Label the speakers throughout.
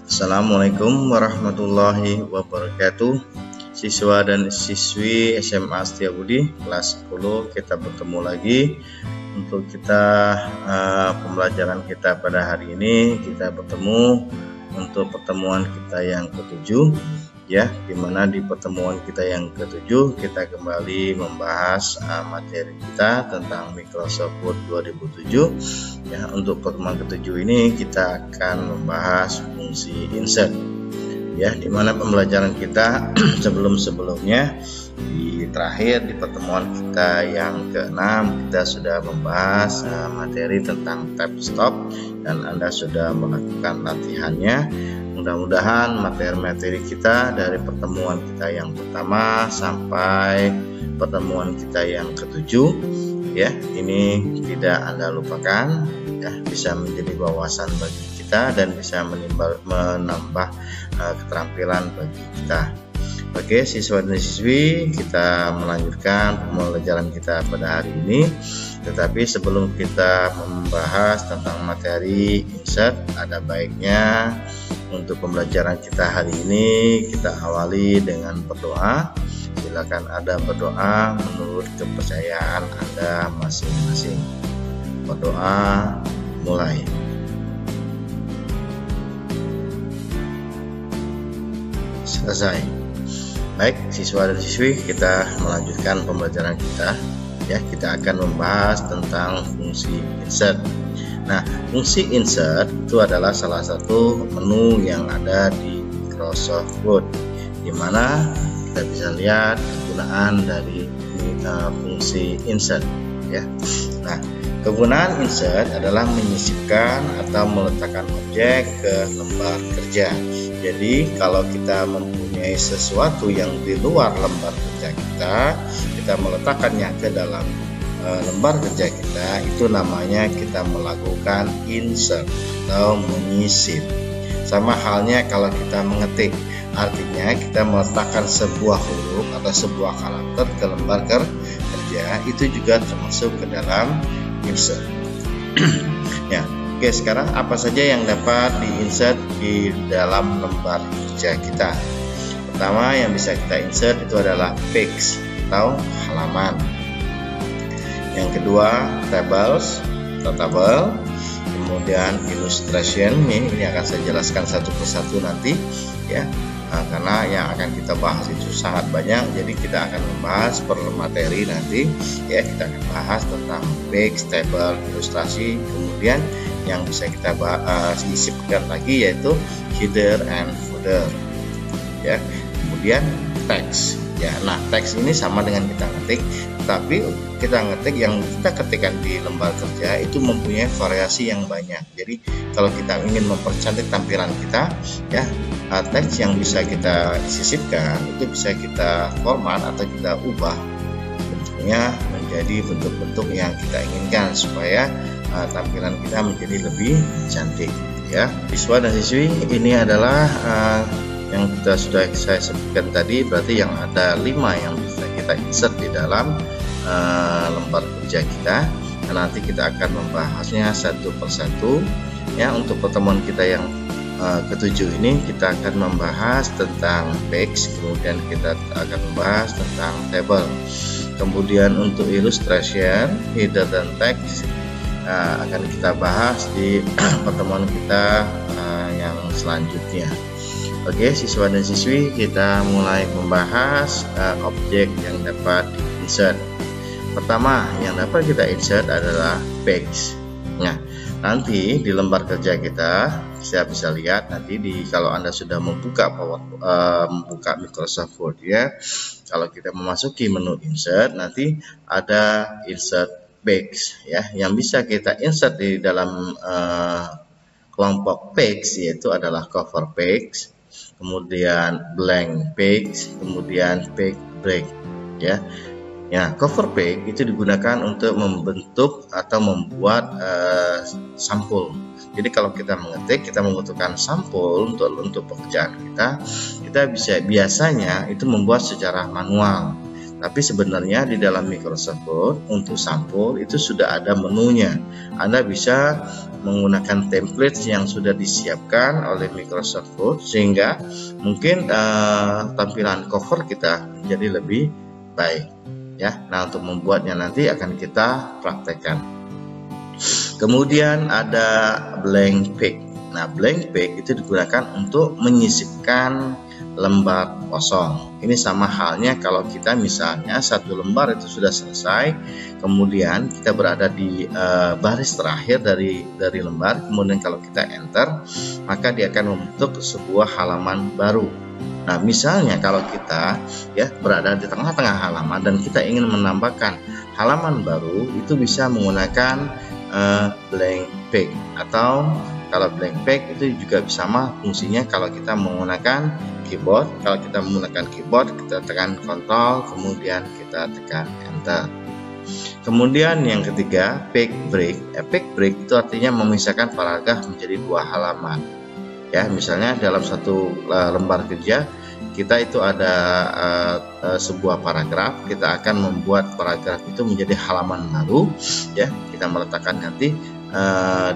Speaker 1: Assalamualaikum warahmatullahi wabarakatuh. Siswa dan siswi SMA Setiabudi kelas 10, kita bertemu lagi untuk pembelajaran kita pada hari ini. Kita bertemu untuk pertemuan kita yang ke-7, ya, dimana di pertemuan kita yang ke-7 kita kembali membahas materi kita tentang Microsoft Word 2007. Ya, untuk pertemuan ke-7 ini kita akan membahas fungsi insert, ya, dimana pembelajaran kita sebelumnya di pertemuan kita yang ke-6 kita sudah membahas materi tentang tab stop dan Anda sudah melakukan latihannya. Mudah-mudahan materi-materi kita dari pertemuan kita yang pertama sampai pertemuan kita yang ke-7, ya, ini tidak Anda lupakan, ya, bisa menjadi wawasan bagi kita dan bisa menambah keterampilan bagi kita. Oke, siswa dan siswi, kita melanjutkan pembelajaran kita pada hari ini. Tetapi sebelum kita membahas tentang materi insert, ada baiknya untuk pembelajaran kita hari ini kita awali dengan berdoa. Silakan Anda berdoa menurut kepercayaan Anda masing-masing. Berdoa mulai. Selesai. Baik, siswa dan siswi, kita melanjutkan pembelajaran kita. Ya, kita akan membahas tentang fungsi insert. Nah, fungsi insert itu adalah salah satu menu yang ada di Microsoft Word, di mana kita bisa lihat kegunaan dari fungsi insert, ya. Nah, kegunaan insert adalah menyisipkan atau meletakkan objek ke lembar kerja. Jadi kalau kita mempunyai sesuatu yang di luar lembar kerja kita meletakkannya ke dalam lembar kerja kita, itu namanya kita melakukan insert atau menyisip. Sama halnya kalau kita mengetik, artinya kita meletakkan sebuah huruf atau sebuah karakter ke lembar kerja, itu juga termasuk ke dalam insert. Ya. Oke, sekarang apa saja yang dapat diinsert di dalam lembar kerja kita? Pertama yang bisa kita insert itu adalah page atau halaman. Yang kedua tables atau tabel. Kemudian illustration, ini akan saya jelaskan satu persatu nanti, ya. Karena yang akan kita bahas itu sangat banyak, jadi kita akan membahas per materi nanti, ya. Kita akan bahas tentang page, table, ilustrasi, kemudian yang bisa kita sisipkan lagi yaitu header and footer, ya. Kemudian teks, ya. Nah, teks ini sama dengan kita ngetik, tapi kita ngetik yang kita ketikkan di lembar kerja itu mempunyai variasi yang banyak. Jadi kalau kita ingin mempercantik tampilan kita, ya, teks yang bisa kita sisipkan itu bisa kita format atau kita ubah bentuknya menjadi bentuk-bentuk yang kita inginkan supaya tampilan kita menjadi lebih cantik, ya. Siswa dan siswi, ini adalah yang sudah saya sebutkan tadi, berarti yang ada 5 yang bisa kita insert di dalam lembar kerja kita. Nah, nanti kita akan membahasnya satu persatu, ya. Untuk pertemuan kita yang ke-7 ini kita akan membahas tentang page, kemudian kita akan membahas tentang table, kemudian untuk illustration, header dan text akan kita bahas di pertemuan kita yang selanjutnya. Oke, siswa dan siswi, kita mulai membahas objek yang dapat di-insert. Pertama yang dapat kita insert adalah page. Nah, nanti di lembar kerja kita bisa lihat nanti kalau Anda sudah membuka Microsoft Word, ya. Kalau kita memasuki menu insert, nanti ada insert page, ya, yang bisa kita insert di dalam kelompok page, yaitu adalah cover page, kemudian blank page, kemudian page break, ya. Ya, cover page itu digunakan untuk membentuk atau membuat sampul. Jadi kalau kita mengetik, kita membutuhkan sampul untuk pekerjaan kita bisa biasanya itu membuat secara manual. Tapi sebenarnya di dalam Microsoft Word untuk sampul itu sudah ada menunya. Anda bisa menggunakan template yang sudah disiapkan oleh Microsoft Word sehingga mungkin tampilan cover kita menjadi lebih baik ya. Nah, untuk membuatnya nanti akan kita praktekkan. Kemudian ada blank page. Nah, blank page itu digunakan untuk menyisipkan lembar kosong. Ini sama halnya kalau kita misalnya satu lembar itu sudah selesai, kemudian kita berada di baris terakhir dari lembar, kemudian kalau kita enter, maka dia akan membentuk sebuah halaman baru. Nah, misalnya kalau kita ya berada di tengah-tengah halaman dan kita ingin menambahkan halaman baru, itu bisa menggunakan blank page, atau kalau blank page itu juga sama fungsinya kalau kita menggunakan keyboard. Kalau kita menggunakan keyboard, kita tekan Ctrl, kemudian kita tekan Enter. Kemudian yang ketiga, page break. Page break itu artinya memisahkan paragraf menjadi dua halaman. Ya, misalnya dalam satu lembar kerja kita itu ada sebuah paragraf, kita akan membuat paragraf itu menjadi halaman baru. Ya, kita meletakkan nanti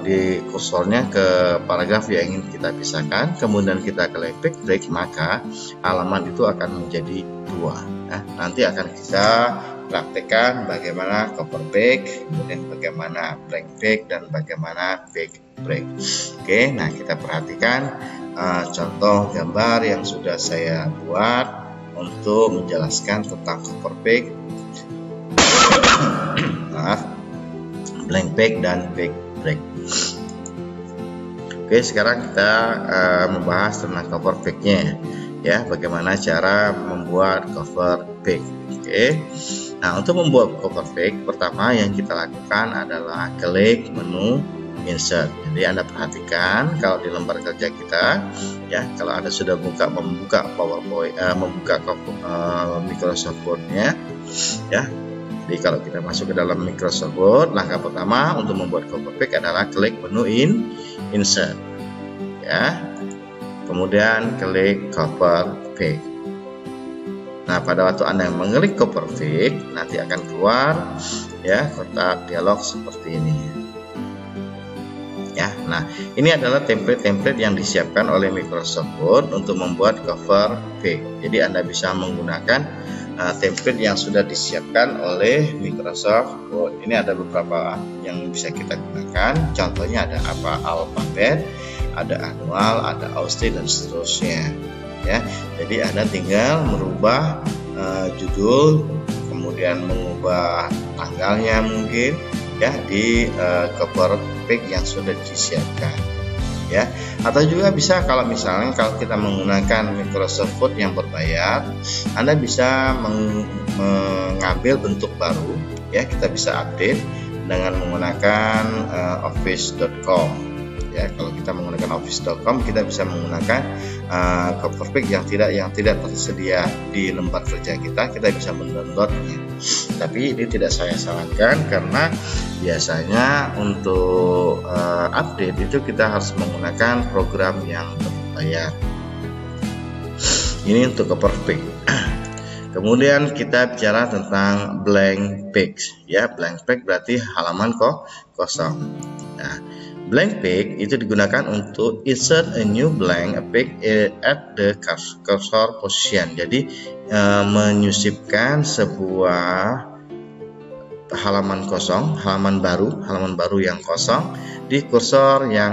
Speaker 1: di kursornya ke paragraf yang ingin kita pisahkan, kemudian kita klik page break, maka halaman itu akan menjadi dua. Nah, nanti akan kita praktekkan bagaimana cover page, kemudian bagaimana blank page, dan bagaimana page break. Oke, nah kita perhatikan contoh gambar yang sudah saya buat untuk menjelaskan tentang cover page, blank page dan page break. Oke, sekarang kita membahas tentang cover page-nya ya, bagaimana cara membuat cover page. Oke. Nah, untuk membuat cover page, pertama yang kita lakukan adalah klik menu insert. Jadi Anda perhatikan kalau di lembar kerja kita ya, kalau Anda sudah membuka PowerPoint, membuka Microsoft Word-nya ya. Jadi kalau kita masuk ke dalam Microsoft Word, langkah pertama untuk membuat cover page adalah klik menu insert ya. Kemudian klik cover page. Nah, pada waktu Anda mengklik cover page, nanti akan keluar ya kotak dialog seperti ini. Ya, nah ini adalah template-template yang disiapkan oleh Microsoft Word untuk membuat cover page. Jadi Anda bisa menggunakan template yang sudah disiapkan oleh Microsoft Word. Ini ada beberapa yang bisa kita gunakan. Contohnya ada alfabet, ada annual, ada Austin, dan seterusnya. Ya, jadi Anda tinggal merubah judul, kemudian mengubah tanggalnya mungkin ya di cover page yang sudah disiapkan ya. Atau juga bisa kalau misalnya kalau kita menggunakan Microsoft Word yang berbayar, Anda bisa mengambil bentuk baru ya, kita bisa update dengan menggunakan office.com. Ya, kalau kita menggunakan office.com, kita bisa menggunakan cover page yang tidak tersedia di lembar kerja kita bisa mendownloadnya. Tapi ini tidak saya sarankan karena biasanya untuk update itu kita harus menggunakan program yang berbayar. Ini untuk cover page. Kemudian kita bicara tentang blank page. Ya, blank page berarti halaman kosong. Nah, blank page itu digunakan untuk insert a new blank page at the cursor position. Jadi menyisipkan sebuah halaman kosong, halaman baru yang kosong di kursor yang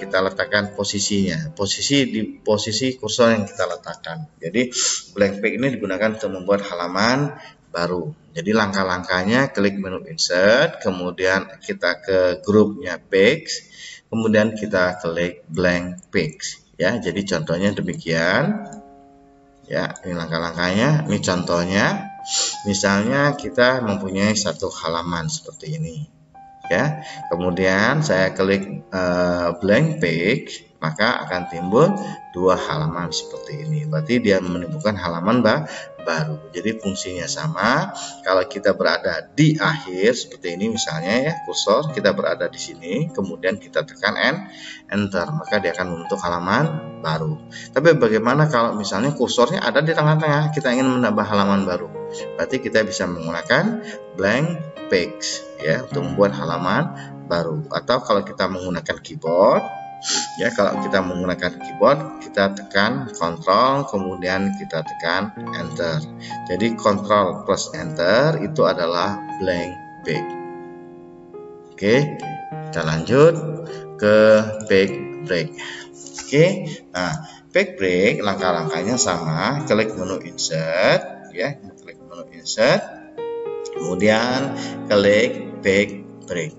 Speaker 1: kita letakkan posisinya, posisi kursor yang kita letakkan. Jadi blank page ini digunakan untuk membuat halaman baru. Jadi langkah-langkahnya klik menu insert, kemudian kita ke grupnya page, kemudian kita klik blank page ya. Jadi contohnya demikian ya, ini langkah-langkahnya. Ini contohnya, misalnya kita mempunyai satu halaman seperti ini ya, kemudian saya klik blank page, maka akan timbul dua halaman seperti ini. Berarti dia menimbulkan halaman baru. Jadi fungsinya sama. Kalau kita berada di akhir seperti ini misalnya ya, kursor kita berada di sini, kemudian kita tekan enter, maka dia akan membentuk halaman baru. Tapi bagaimana kalau misalnya kursornya ada di tengah-tengah, kita ingin menambah halaman baru? Berarti kita bisa menggunakan blank page ya untuk membuat halaman baru. Atau kalau kita menggunakan keyboard ya, kalau kita menggunakan keyboard kita tekan Ctrl kemudian kita tekan enter. Jadi Ctrl plus enter itu adalah blank page. Oke, kita lanjut ke page break. Oke, nah page break langkah-langkahnya sama. Klik menu insert ya, klik menu insert, kemudian klik page break.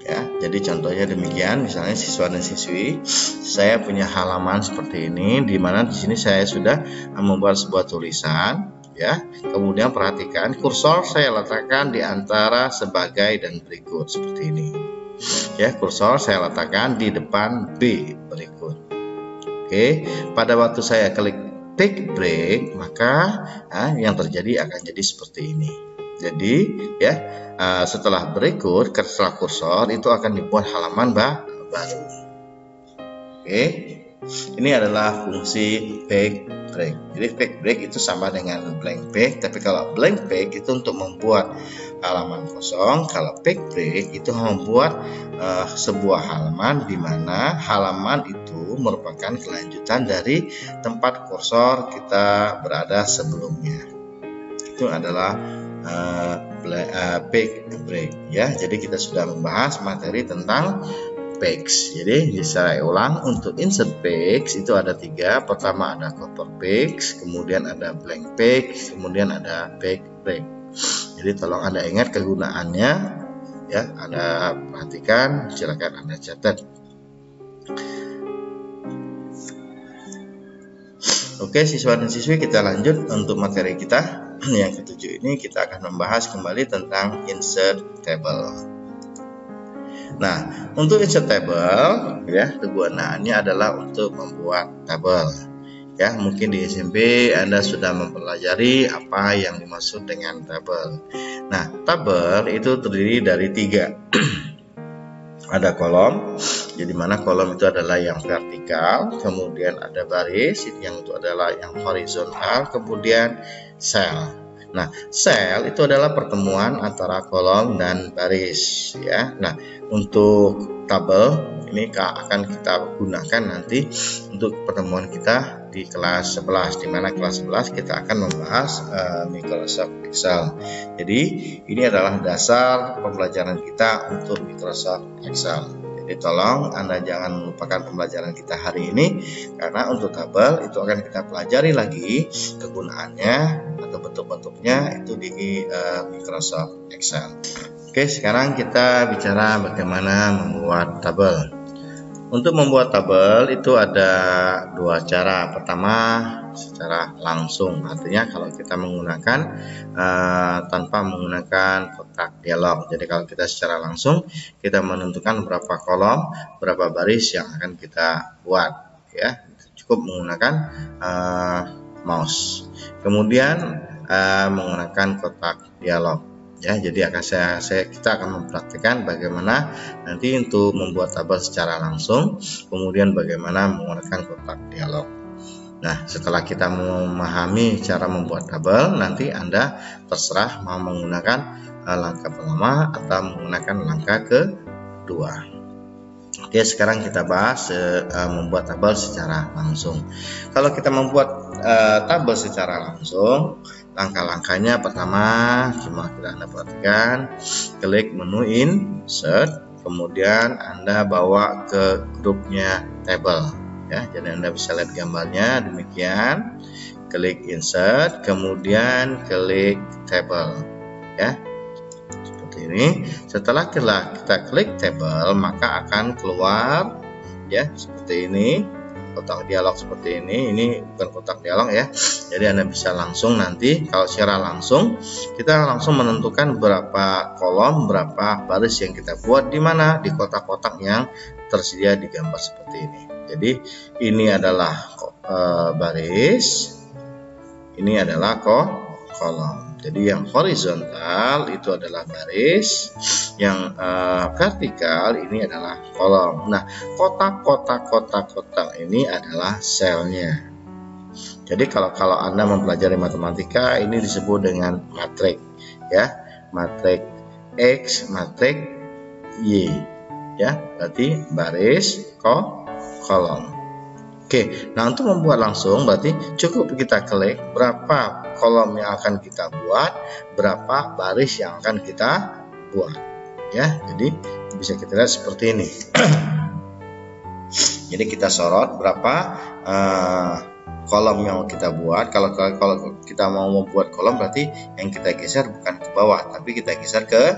Speaker 1: Ya, jadi contohnya demikian. Misalnya siswa dan siswi, saya punya halaman seperti ini, di mana di sini saya sudah membuat sebuah tulisan. Ya, kemudian perhatikan kursor saya letakkan di antara sebagai dan berikut seperti ini. Ya, kursor saya letakkan di depan B berikut. Oke, pada waktu saya klik page break, maka yang terjadi akan jadi seperti ini. Jadi ya, setelah berikut, setelah kursor itu akan dibuat halaman baru. Oke, ini adalah fungsi page break. Jadi page break itu sama dengan blank page, tapi kalau blank page itu untuk membuat halaman kosong, kalau page break itu membuat sebuah halaman di mana halaman itu merupakan kelanjutan dari tempat kursor kita berada sebelumnya. Itu adalah page break ya. Jadi kita sudah membahas materi tentang page. Jadi secara ulang, untuk insert page itu ada 3. Pertama ada cover page, kemudian ada blank page, kemudian ada page break. Jadi tolong Anda ingat kegunaannya ya, Anda perhatikan, silakan Anda catat. Oke siswa dan siswi, kita lanjut untuk materi kita yang ke-7 ini. Kita akan membahas kembali tentang insert table. Nah, untuk insert table ya, kegunaannya adalah untuk membuat tabel. Ya, mungkin di SMP Anda sudah mempelajari apa yang dimaksud dengan tabel. Nah, tabel itu terdiri dari 3. Ada kolom, jadi mana kolom itu adalah yang vertikal, kemudian ada baris yang itu adalah yang horizontal, kemudian sel. Nah, sel itu adalah pertemuan antara kolom dan baris ya. Nah, untuk tabel ini akan kita gunakan nanti untuk pertemuan kita di kelas 11, di mana kelas 11 kita akan membahas Microsoft Excel. Jadi ini adalah dasar pembelajaran kita untuk Microsoft Excel. Jadi tolong Anda jangan melupakan pembelajaran kita hari ini, karena untuk tabel itu akan kita pelajari lagi kegunaannya atau bentuk-bentuknya itu di Microsoft Excel. Oke, sekarang kita bicara bagaimana membuat tabel. Untuk membuat tabel itu ada 2 cara. Pertama secara langsung, artinya kalau kita menggunakan tanpa menggunakan kotak dialog. Jadi kalau kita secara langsung, kita menentukan berapa kolom, berapa baris yang akan kita buat ya, cukup menggunakan mouse. Kemudian menggunakan kotak dialog. Ya, jadi kita akan mempraktikkan bagaimana nanti untuk membuat tabel secara langsung, kemudian bagaimana menggunakan kotak dialog. Nah, setelah kita memahami cara membuat tabel, nanti Anda terserah mau menggunakan langkah pertama atau menggunakan langkah kedua. Oke, sekarang kita bahas membuat tabel secara langsung. Kalau kita membuat tabel secara langsung, langkah-langkahnya pertama cuma Anda perhatikan, klik menu insert, kemudian Anda bawa ke grupnya table ya. Jadi Anda bisa lihat gambarnya demikian. Klik insert, kemudian klik table ya. Seperti ini. Setelah kita klik table, maka akan keluar ya seperti ini. Kotak dialog seperti ini bukan kotak dialog ya. Jadi Anda bisa langsung nanti, kalau secara langsung kita langsung menentukan berapa kolom, berapa baris yang kita buat di mana, di kotak-kotak yang tersedia di gambar seperti ini. Jadi ini adalah baris ini adalah kolom. Jadi yang horizontal itu adalah baris, yang vertikal ini adalah kolom. Nah, kotak ini adalah selnya. Jadi kalau Anda mempelajari matematika, ini disebut dengan matrik, ya, matrik X, matrik Y, ya, berarti baris, kolom. Oke, nah untuk membuat langsung berarti cukup kita klik berapa kolom yang akan kita buat, berapa baris yang akan kita buat, ya. Jadi bisa kita lihat seperti ini. Jadi kita sorot berapa kolom yang kita buat. Kalau kita mau membuat kolom berarti yang kita geser bukan ke bawah, tapi kita geser ke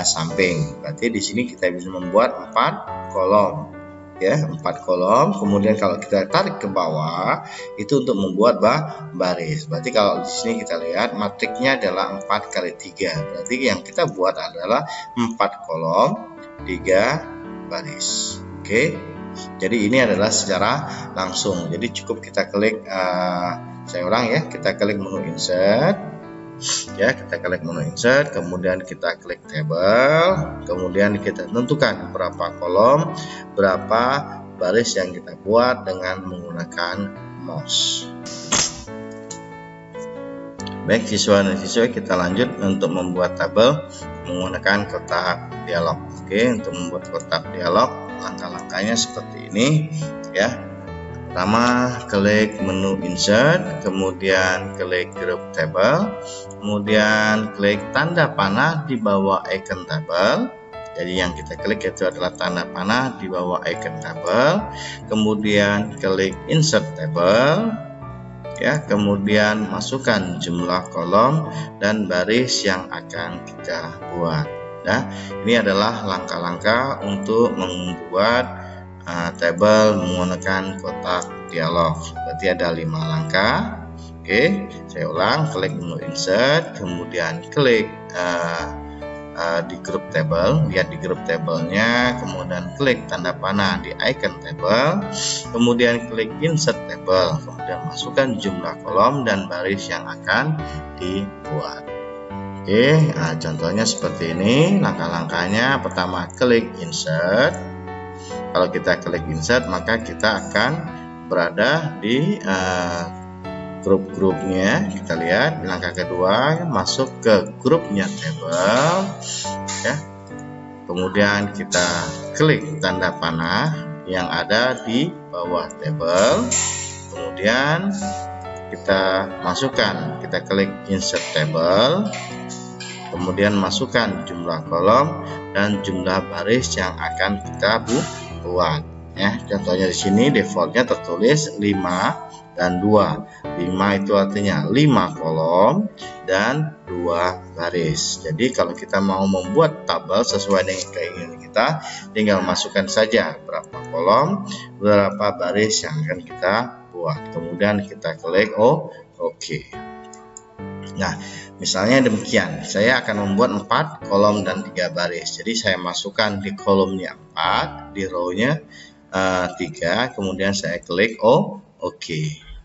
Speaker 1: samping. Berarti di sini kita bisa membuat 4 kolom. Ya, 4 kolom. Kemudian kalau kita tarik ke bawah itu untuk membuat baris. Berarti kalau di sini kita lihat matriknya adalah 4 kali 3. Berarti yang kita buat adalah 4 kolom 3 baris. Oke. Jadi ini adalah secara langsung. Jadi cukup kita klik, saya ulang ya, kita klik menu insert. Ya, kita klik menu insert, kemudian kita klik table, kemudian kita tentukan berapa kolom, berapa baris yang kita buat dengan menggunakan mouse. Baik siswa dan siswa, kita lanjut untuk membuat tabel menggunakan kotak dialog. Oke, untuk membuat kotak dialog langkah-langkahnya seperti ini, ya. Pertama, klik menu insert, kemudian klik group table, kemudian klik tanda panah di bawah icon table. Jadi yang kita klik itu adalah tanda panah di bawah icon table, kemudian klik insert table, ya, kemudian masukkan jumlah kolom dan baris yang akan kita buat. Nah, ini adalah langkah-langkah untuk membuat tabel menggunakan kotak dialog. Berarti ada 5 langkah. Oke, saya ulang, klik menu insert, kemudian klik di group table, lihat di group tablenya, kemudian klik tanda panah di icon table, kemudian klik insert table, kemudian masukkan jumlah kolom dan baris yang akan dibuat. Oke, nah contohnya seperti ini langkah-langkahnya. Pertama, klik insert. Kalau kita klik insert, maka kita akan berada di grup-grupnya. Kita lihat langkah kedua, masuk ke grupnya table, ya. Kemudian kita klik tanda panah yang ada di bawah table. Kemudian kita masukkan, kita klik insert table. Kemudian masukkan jumlah kolom dan jumlah baris yang akan kita buat, ya. Contohnya di sini defaultnya tertulis 5 dan 2. 5 itu artinya 5 kolom dan 2 baris. Jadi kalau kita mau membuat tabel sesuai dengan keinginan kita, tinggal masukkan saja berapa kolom, berapa baris yang akan kita buat. Kemudian kita klik OK. Nah, misalnya demikian, saya akan membuat 4 kolom dan 3 baris. Jadi saya masukkan di kolomnya 4, di row-nya 3, kemudian saya klik OK.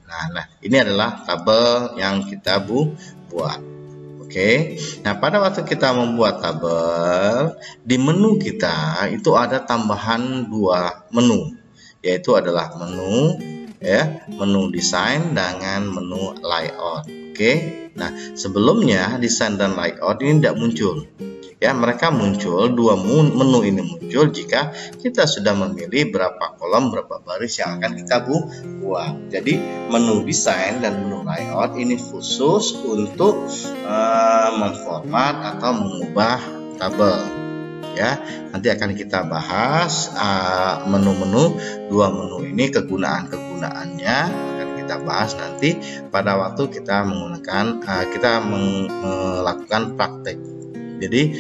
Speaker 1: Nah, ini adalah tabel yang kita buat. Oke. Nah, pada waktu kita membuat tabel, di menu kita itu ada tambahan 2 menu, yaitu adalah menu, ya, menu desain dengan menu layout. Oke. Nah, sebelumnya desain dan layout ini tidak muncul. Ya, mereka muncul, 2 menu ini muncul jika kita sudah memilih berapa kolom, berapa baris yang akan kita buat. Jadi, menu desain dan menu layout ini khusus untuk memformat atau mengubah tabel. Ya, nanti akan kita bahas menu-menu, 2 menu ini kegunaannya akan kita bahas nanti pada waktu kita menggunakan melakukan praktek. Jadi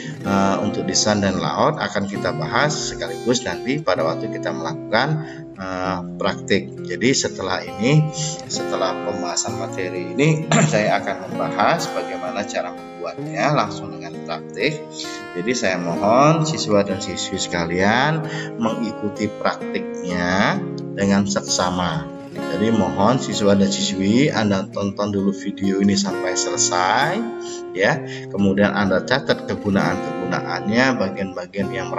Speaker 1: untuk desain dan layout akan kita bahas sekaligus nanti pada waktu kita melakukan praktik. Jadi setelah pembahasan materi ini saya akan membahas bagaimana cara membuatnya langsung dengan praktik. Jadi saya mohon siswa dan siswi sekalian mengikuti praktiknya dengan seksama. Jadi mohon siswa dan siswi Anda tonton dulu video ini sampai selesai ya. Kemudian Anda catat kegunaannya, bagian-bagian yang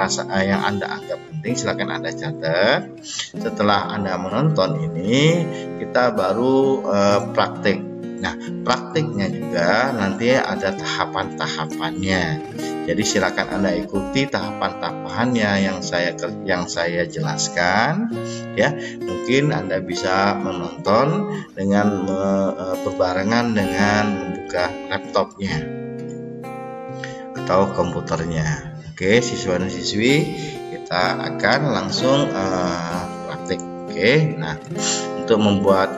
Speaker 1: yang Anda anggap penting silakan Anda catat. Setelah Anda menonton ini, kita baru praktik. Nah, praktiknya juga nanti ada tahapan-tahapannya. Jadi silakan Anda ikuti tahapan-tahapannya yang saya jelaskan ya. Mungkin Anda bisa menonton dengan berbarengan dengan membuka laptopnya atau komputernya. Oke, siswa dan siswi, kita akan langsung praktik. Oke, nah untuk membuat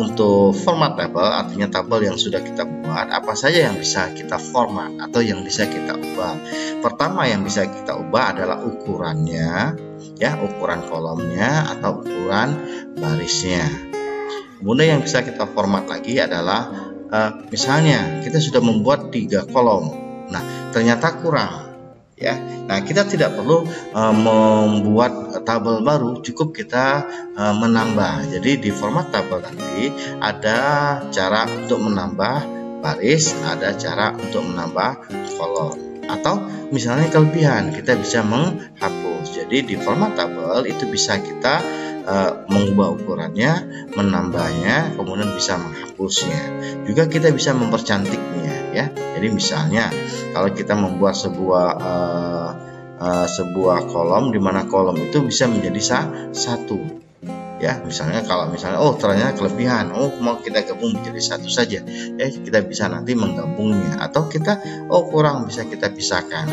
Speaker 1: untuk format tabel, artinya tabel yang sudah kita buat, apa saja yang bisa kita format atau yang bisa kita ubah. Pertama yang bisa kita ubah adalah ukurannya ya, ukuran kolomnya atau ukuran barisnya. Kemudian yang bisa kita format lagi adalah misalnya kita sudah membuat 3 kolom, nah ternyata kurang ya. Nah, kita tidak perlu membuat tabel baru, cukup kita menambah. Jadi di format tabel nanti ada cara untuk menambah baris, ada cara untuk menambah kolom. Atau misalnya kelebihan, kita bisa menghapus. Jadi di format tabel itu bisa kita mengubah ukurannya, menambahnya, kemudian bisa menghapusnya. Juga kita bisa mempercantiknya ya. Jadi misalnya kalau kita membuat sebuah kolom, di mana kolom itu bisa menjadi satu ya. Misalnya kalau oh ternyata kelebihan, mau kita gabung menjadi satu saja ya, kita bisa nanti menggabungnya, atau kita kurang, bisa kita pisahkan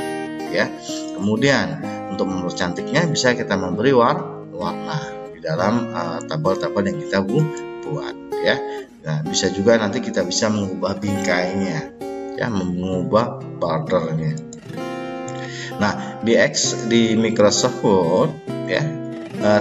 Speaker 1: ya. Kemudian untuk mempercantiknya bisa kita memberi warna di dalam tabel-tabel yang kita buat ya. Nah, bisa juga nanti kita bisa mengubah bingkainya ya, mengubah bordernya. Nah, di Microsoft Word ya,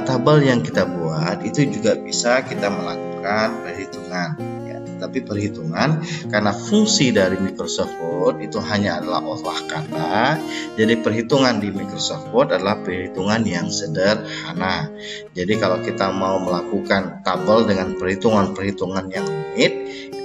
Speaker 1: tabel yang kita buat itu juga bisa kita melakukan perhitungan ya. Tapi perhitungan karena fungsi dari Microsoft Word itu hanya adalah olah kata, jadi perhitungan di Microsoft Word adalah perhitungan yang sederhana. Jadi kalau kita mau melakukan tabel dengan perhitungan yang rumit,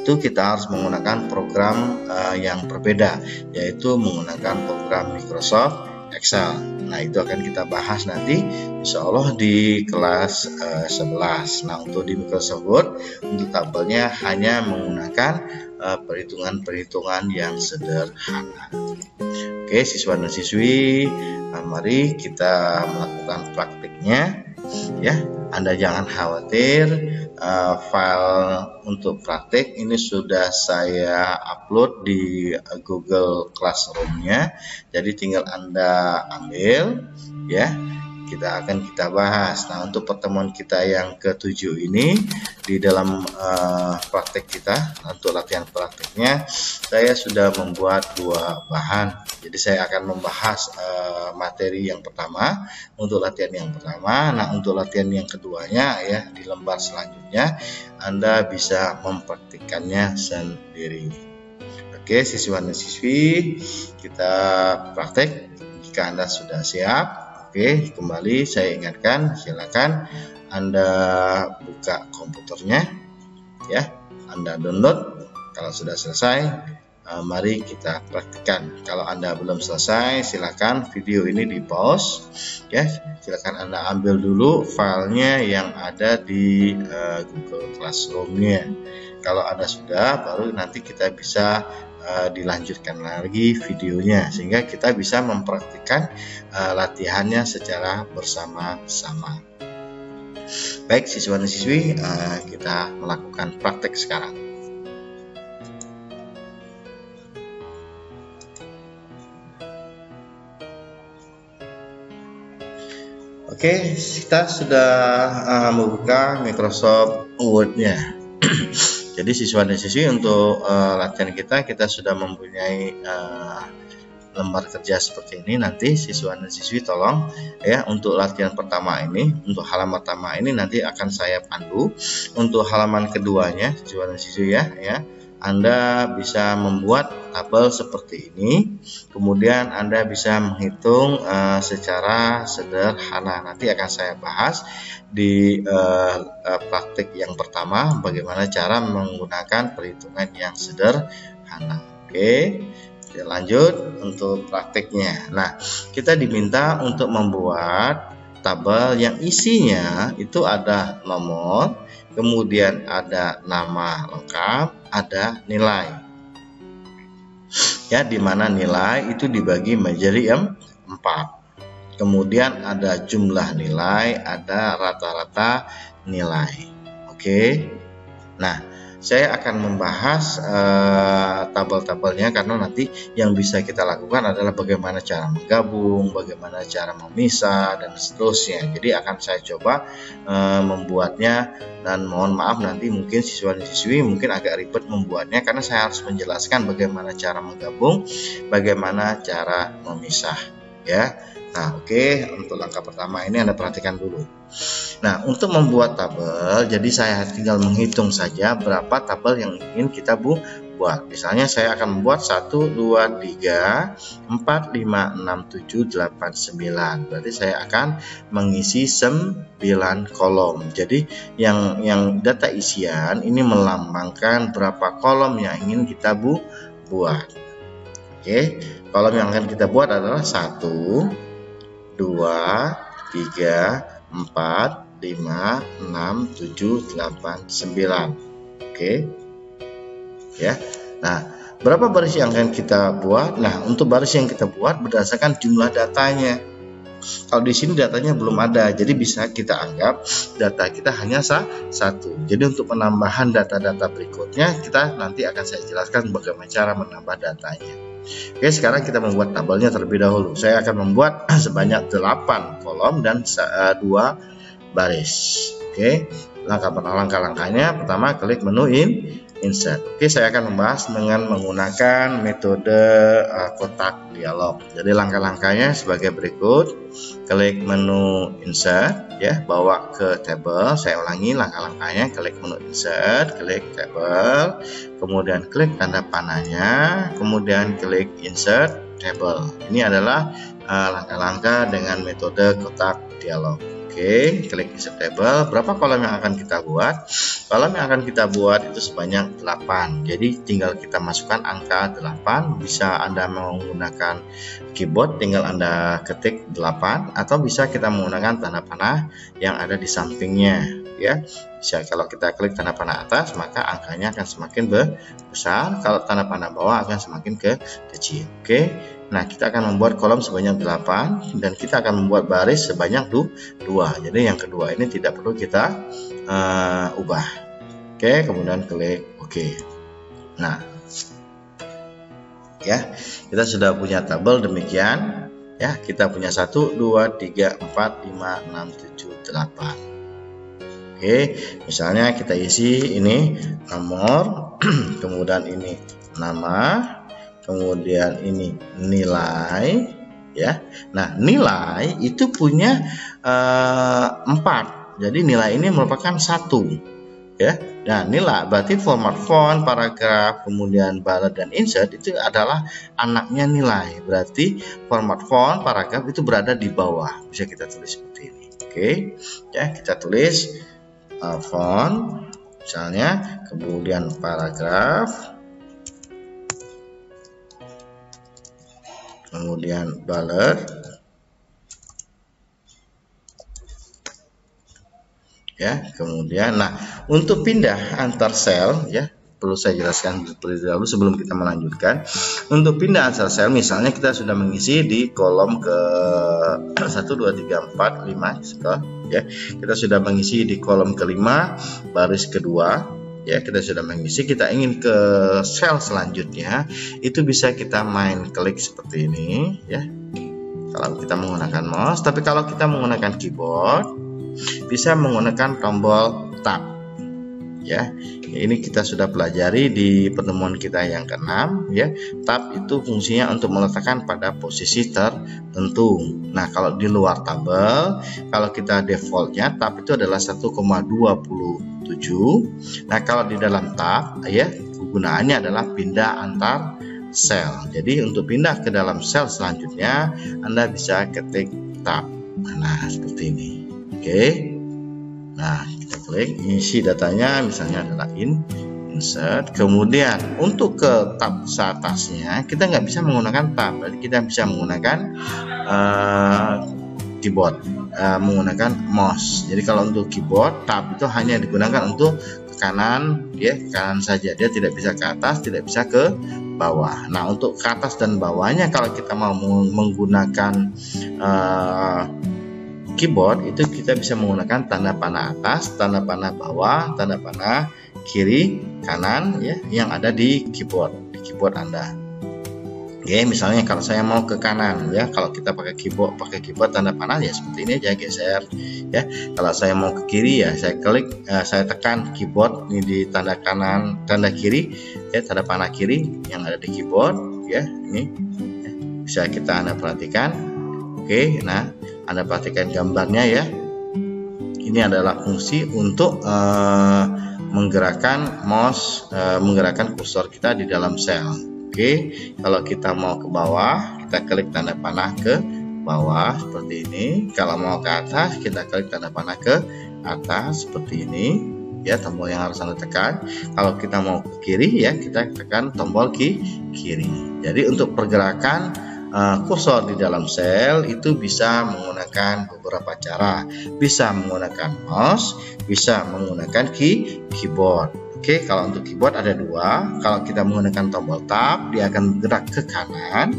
Speaker 1: itu kita harus menggunakan program yang berbeda, yaitu menggunakan program Microsoft Excel. Nah, itu akan kita bahas nanti insya Allah di kelas 11. Nah, untuk di Microsoft Word, untuk tabelnya hanya menggunakan perhitungan-perhitungan yang sederhana. Oke, siswa dan siswi, mari kita melakukan praktiknya ya. Anda jangan khawatir, file untuk praktik ini sudah saya upload di Google Classroom-nya. Jadi tinggal Anda ambil ya. Kita bahas. Nah, untuk pertemuan kita yang ke-7 ini di dalam praktek kita, untuk latihan prakteknya saya sudah membuat 2 bahan. Jadi saya akan membahas materi yang pertama untuk latihan yang pertama. Nah, untuk latihan yang keduanya ya, di lembar selanjutnya Anda bisa mempraktikkannya sendiri. Oke, siswa dan siswi, kita praktek. Jika Anda sudah siap, oke, kembali saya ingatkan, silakan Anda buka komputernya ya, Anda download. Kalau sudah selesai, mari kita praktikkan. Kalau Anda belum selesai, silakan video ini di pause ya. Silakan Anda ambil dulu filenya yang ada di Google Classroom-nya. Kalau Anda sudah, baru nanti kita bisa dilanjutkan lagi videonya, sehingga kita bisa mempraktikkan latihannya secara bersama-sama. Baik siswa dan siswi, kita melakukan praktek sekarang. Oke, kita sudah membuka Microsoft Word-nya. Jadi siswa dan siswi, untuk latihan kita sudah mempunyai lembar kerja seperti ini. Nanti siswa dan siswi tolong ya, untuk latihan pertama ini, untuk halaman pertama ini nanti akan saya pandu. Untuk halaman keduanya siswa dan siswi ya, Anda bisa membuat tabel seperti ini, kemudian Anda bisa menghitung secara sederhana. Nanti akan saya bahas di praktik yang pertama bagaimana cara menggunakan perhitungan yang sederhana. Oke, lanjut untuk praktiknya. Nah, kita diminta untuk membuat tabel yang isinya itu ada nomor, kemudian ada nama lengkap, ada nilai. Ya, di mana nilai itu dibagi menjadi 4. Kemudian ada jumlah nilai, ada rata-rata nilai. Oke. Nah, saya akan membahas tabel-tabelnya karena nanti yang bisa kita lakukan adalah bagaimana cara menggabung, bagaimana cara memisah, dan seterusnya. Jadi akan saya coba membuatnya, dan mohon maaf nanti mungkin siswa dan siswi mungkin agak ribet membuatnya karena saya harus menjelaskan bagaimana cara menggabung, bagaimana cara memisah, ya. Nah, oke, untuk langkah pertama ini Anda perhatikan dulu. Nah, untuk membuat tabel, jadi saya tinggal menghitung saja berapa tabel yang ingin kita buat. Misalnya saya akan membuat 1, 2, 3, 4, 5, 6, 7, 8, 9. Berarti saya akan mengisi 9 kolom. Jadi yang data isian ini melambangkan berapa kolom yang ingin kita buat. Oke, kolom yang akan kita buat adalah 1, 2, 3, 4, 5, 6, 7, 8, 9. Oke. Ya. Nah, berapa baris yang akan kita buat? Nah, untuk baris yang kita buat berdasarkan jumlah datanya. Kalau di sini datanya belum ada, jadi bisa kita anggap data kita hanya 1. Jadi untuk penambahan data-data berikutnya, kita nanti akan saya jelaskan bagaimana cara menambah datanya. Oke, sekarang kita membuat tabelnya terlebih dahulu. Saya akan membuat sebanyak 8 kolom dan 2 baris. Oke, langkah-langkahnya pertama klik menu insert. Oke, saya akan membahas dengan menggunakan metode kotak dialog. Jadi langkah-langkahnya sebagai berikut. Klik menu insert, ya, bawa ke table. Saya ulangi langkah-langkahnya. Klik menu insert, klik table, kemudian klik tanda panahnya, kemudian klik insert table. Ini adalah langkah-langkah dengan metode kotak dialog. Oke, klik insert table. Berapa kolom yang akan kita buat? Kolom yang akan kita buat itu sebanyak 8. Jadi tinggal kita masukkan angka 8. Bisa Anda menggunakan keyboard, tinggal Anda ketik 8, atau bisa kita menggunakan tanda panah yang ada di sampingnya, ya. Bisa, kalau kita klik tanda panah atas maka angkanya akan semakin besar, kalau tanda panah bawah akan semakin kecil. Oke. Nah, kita akan membuat kolom sebanyak 8 dan kita akan membuat baris sebanyak 2. Jadi yang kedua ini tidak perlu kita ubah. Oke, kemudian klik OK. Nah, ya, kita sudah punya tabel demikian. Ya, kita punya 1, 2, 3, 4, 5, 6, 7, 8. Oke, misalnya kita isi ini nomor, kemudian ini nama, kemudian ini nilai, ya. Nah, nilai itu punya 4. Jadi nilai ini merupakan 1, ya. Nah, nilai berarti format font, paragraf, kemudian balance dan insert itu adalah anaknya nilai. Berarti format font, paragraf itu berada di bawah. Bisa kita tulis seperti ini. Oke. Ya, kita tulis font misalnya, kemudian paragraf, kemudian balance, ya, kemudian nah, untuk pindah antar sel, ya, perlu saya jelaskan terlebih dahulu sebelum kita melanjutkan. Untuk pindah antar sel, misalnya kita sudah mengisi di kolom ke 1, 2, 3, 4, 5, ya, kita sudah mengisi di kolom kelima baris kedua, ya, kita sudah mengisi, kita ingin ke sel selanjutnya, itu bisa kita main klik seperti ini, ya, kalau kita menggunakan mouse. Tapi kalau kita menggunakan keyboard, bisa menggunakan tombol tab, ya. Ini kita sudah pelajari di pertemuan kita yang ke-6, ya. Tab itu fungsinya untuk meletakkan pada posisi tertentu. Nah, kalau di luar tabel, kalau kita defaultnya tab itu adalah 1,27. Nah, kalau di dalam tab, ya, kegunaannya adalah pindah antar sel. Jadi untuk pindah ke dalam sel selanjutnya Anda bisa ketik tab. Nah, seperti ini. Oke. Nah, kita klik isi datanya, misalnya adalah insert. Kemudian untuk ke tab seatasnya kita nggak bisa menggunakan tab, berarti kita bisa menggunakan keyboard, menggunakan mouse. Jadi kalau untuk keyboard, tab itu hanya digunakan untuk ke kanan, ya kanan saja, dia tidak bisa ke atas, tidak bisa ke bawah. Nah, untuk ke atas dan bawahnya kalau kita mau menggunakan keyboard itu kita bisa menggunakan tanda panah atas, tanda panah bawah, tanda panah kiri, kanan, ya yang ada di keyboard Anda. Oke, misalnya kalau saya mau ke kanan, ya kalau kita pakai keyboard tanda panah ya seperti ini aja, geser, ya. Kalau saya mau ke kiri ya saya klik, saya tekan keyboard ini di tanda kanan, tanda kiri, ya tanda panah kiri yang ada di keyboard, ya ini ya, bisa Anda perhatikan. Oke, nah Anda perhatikan gambarnya ya. Ini adalah fungsi untuk menggerakkan mouse, menggerakkan kursor kita di dalam sel. Oke, kalau kita mau ke bawah, kita klik tanda panah ke bawah seperti ini. Kalau mau ke atas, kita klik tanda panah ke atas seperti ini. Ya, tombol yang harus Anda tekan. Kalau kita mau ke kiri, ya kita tekan tombol kiri. Jadi untuk pergerakan kursor di dalam sel itu bisa menggunakan beberapa cara. Bisa menggunakan mouse, bisa menggunakan keyboard. Oke, kalau untuk keyboard ada dua. Kalau kita menggunakan tombol tab, dia akan bergerak ke kanan,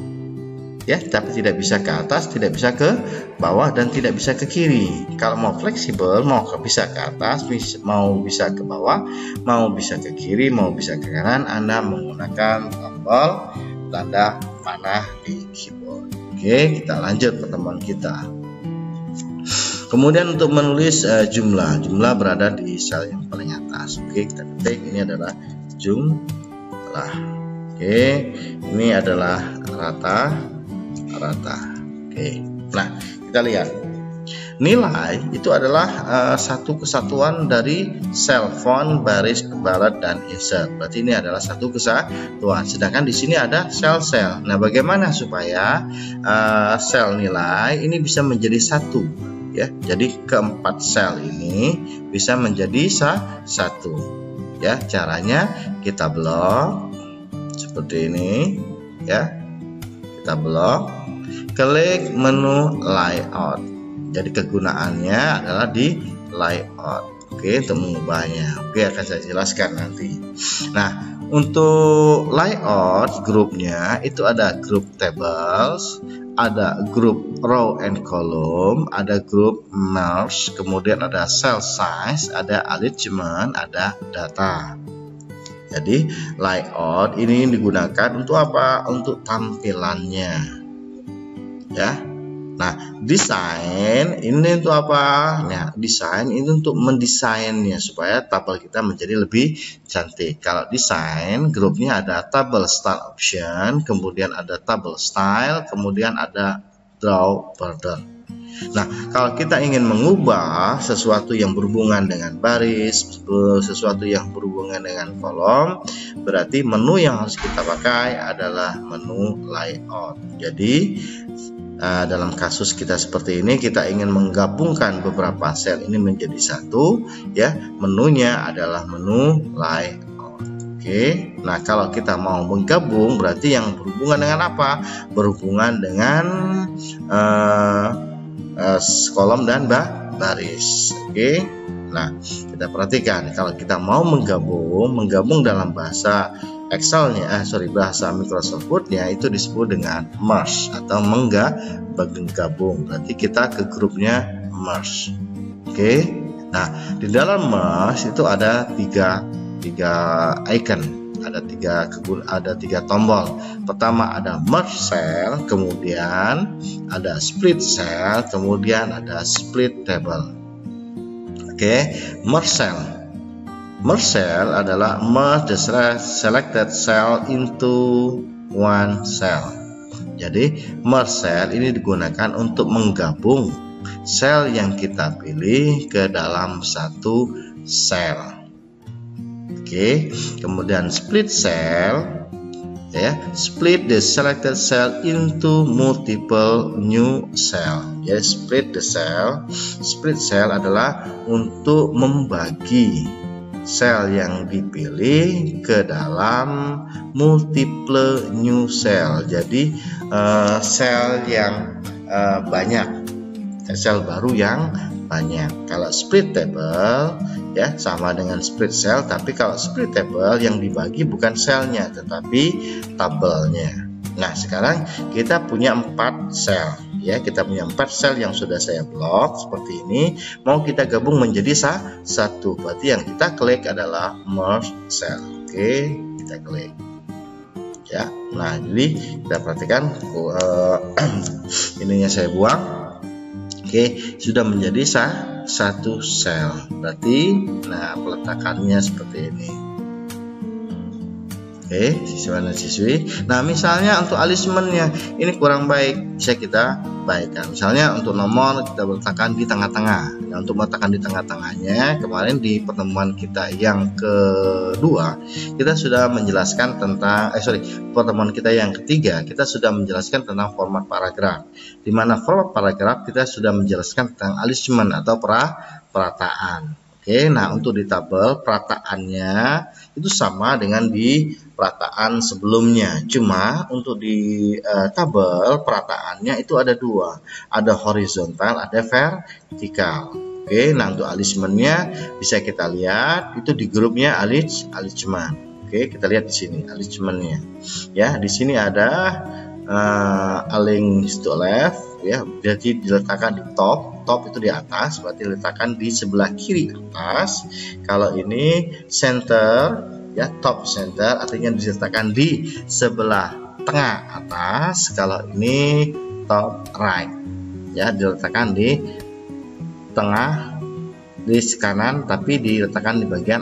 Speaker 1: ya, tapi tidak bisa ke atas, tidak bisa ke bawah, dan tidak bisa ke kiri. Kalau mau fleksibel, mau bisa ke atas, mau bisa ke bawah, mau bisa ke kiri, mau bisa ke kanan, Anda menggunakan tombol tanda panah di keyboard. Oke, kita lanjut pertemuan kita. Kemudian untuk menulis jumlah berada di sel yang paling atas. Oke, kita ketik ini adalah jumlah. Oke, ini adalah rata. Oke, nah kita lihat nilai itu adalah satu kesatuan dari sel, font, baris, balet, dan insert. Berarti ini adalah satu kesatuan. Sedangkan di sini ada sel-sel. Nah, bagaimana supaya sel nilai ini bisa menjadi satu? Ya, jadi keempat sel ini bisa menjadi satu. Ya, caranya kita blok seperti ini. Ya, kita blok, klik menu layout. Jadi kegunaannya adalah di layout. Oke, untuk mengubahnya. Oke, akan saya jelaskan nanti. Nah, untuk layout grupnya itu ada grup tables, ada grup row and column, ada grup merge, kemudian ada cell size, ada alignment, ada data. Jadi layout ini digunakan untuk apa? Untuk tampilannya, ya. Nah, desain ini untuk apa? Nah, desain ini untuk mendesainnya supaya tabel kita menjadi lebih cantik. Kalau desain, grupnya ada table style option, kemudian ada table style, kemudian ada draw border. Nah, kalau kita ingin mengubah sesuatu yang berhubungan dengan baris, sesuatu yang berhubungan dengan kolom, berarti menu yang harus kita pakai adalah menu layout. Jadi dalam kasus kita seperti ini, kita ingin menggabungkan beberapa sel ini menjadi satu, ya, menunya adalah menu layout. Oke, nah kalau kita mau menggabung berarti yang berhubungan dengan apa? Berhubungan dengan kolom dan baris. Oke, nah kita perhatikan kalau kita mau menggabung dalam bahasa Excel-nya, bahasa Microsoft Word-nya itu disebut dengan merge atau menggabung. Berarti kita ke grupnya merge. Oke. Nah, di dalam merge itu ada tiga icon, ada tiga tombol. Pertama ada merge cell, kemudian ada split cell, kemudian ada split table. Oke, merge cell. Merge cell adalah merge the selected cell into one cell. Jadi merge cell ini digunakan untuk menggabung sel yang kita pilih ke dalam satu sel. Oke, kemudian split cell, ya, split the selected cell into multiple new cell. Ya, split the cell. Split cell adalah untuk membagi sel yang dipilih ke dalam multiple new cell. Jadi sel yang banyak, sel baru yang banyak. Kalau split table, ya, sama dengan split cell, tapi kalau split table yang dibagi bukan selnya tetapi tabelnya. Nah, sekarang kita punya 4 sel, ya, kita punya 4 sel yang sudah saya blok seperti ini. Mau kita gabung menjadi satu, berarti yang kita klik adalah merge cell. Oke, kita klik, ya. Nah, jadi kita perhatikan ininya saya buang. Oke, sudah menjadi satu sel. Berarti, nah, peletakannya seperti ini. Oke, siswa dan siswi. Nah, misalnya untuk alignmentnya ini kurang baik, bisa kita baikkan. Misalnya untuk nomor kita letakkan di tengah-tengah. Nah, untuk meletakkan di tengah-tengahnya, kemarin di pertemuan kita yang kedua, kita sudah menjelaskan tentang, pertemuan kita yang ketiga, kita sudah menjelaskan tentang format paragraf. Di mana format paragraf kita sudah menjelaskan tentang alignment atau perataan. Oke, nah untuk di tabel perataannya itu sama dengan di perataan sebelumnya. Cuma untuk di tabel perataannya itu ada 2. Ada horizontal, ada vertikal. Oke, nah untuk alignmentnya bisa kita lihat itu di grupnya alignment. Oke, kita lihat di sini alignmentnya. Ya, di sini ada align to left, ya, jadi diletakkan di top itu di atas, berarti diletakkan di sebelah kiri atas. Kalau ini center, ya, top center, artinya diletakkan di sebelah tengah atas. Kalau ini top right, ya, diletakkan di tengah, di kanan, tapi diletakkan di bagian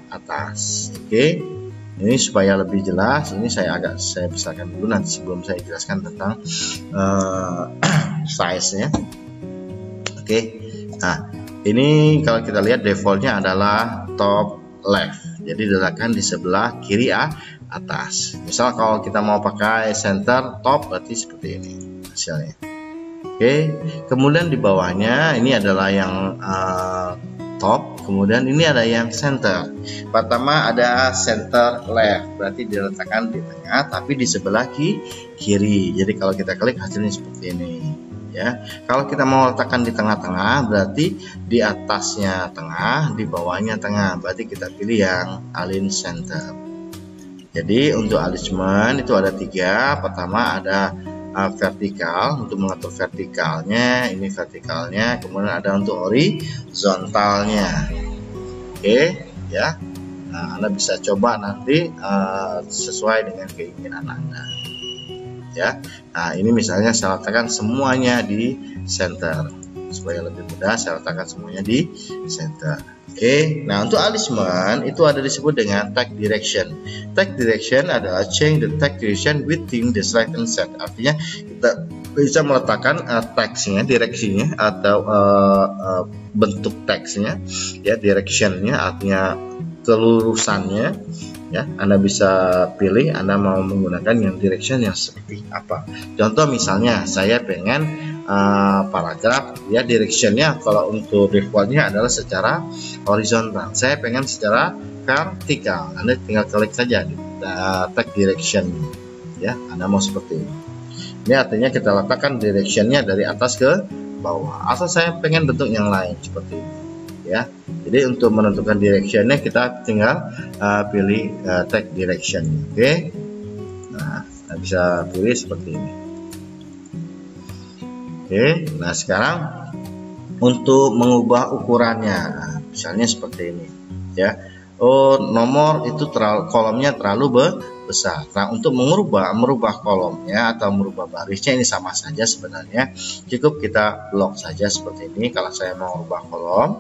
Speaker 1: atas. Oke, ini supaya lebih jelas, ini saya besarkan dulu nanti sebelum saya jelaskan tentang size-nya. Oke, nah ini kalau kita lihat defaultnya adalah top left, jadi diletakkan di sebelah kiri atas. Misal kalau kita mau pakai center top, berarti seperti ini hasilnya. Oke, kemudian di bawahnya ini adalah yang top, kemudian ini ada yang center. Pertama ada center left, berarti diletakkan di tengah tapi di sebelah kiri. Jadi kalau kita klik hasilnya seperti ini, ya. Kalau kita mau letakkan di tengah-tengah, berarti di atasnya tengah, di bawahnya tengah, berarti kita pilih yang align center. Jadi untuk alignment itu ada 3. Pertama ada vertikal, untuk mengatur vertikalnya, ini vertikalnya, kemudian ada untuk horizontalnya. Oke, ya. Nah, Anda bisa coba nanti sesuai dengan keinginan Anda, ya. Nah, ini misalnya saya letakkan semuanya di center supaya lebih mudah, saya letakkan semuanya di center. Oke, nah untuk alignment itu ada disebut dengan tag direction. Tag direction adalah change the tag direction within the selected set. Artinya kita bisa meletakkan teksnya, direksinya atau bentuk teksnya, ya, directionnya artinya kelurusannya, ya. Anda bisa pilih Anda mau menggunakan yang direction yang seperti apa. Contoh misalnya saya pengen paragraf, ya, directionnya kalau untuk defaultnya adalah secara horizontal, saya pengen secara vertikal. Anda tinggal klik saja di tag direction, ya. Anda mau seperti ini. Ini artinya kita letakkan directionnya dari atas ke bawah, atau saya pengen bentuk yang lain seperti ini, ya. Jadi untuk menentukan directionnya kita tinggal pilih tag direction. Oke, nah bisa pilih seperti ini. Oke, nah sekarang untuk mengubah ukurannya, misalnya seperti ini, ya. Oh, nomor itu kolomnya terlalu besar. Nah, untuk merubah kolomnya atau merubah barisnya ini sama saja sebenarnya. Cukup kita blok saja seperti ini. Kalau saya mau merubah kolom,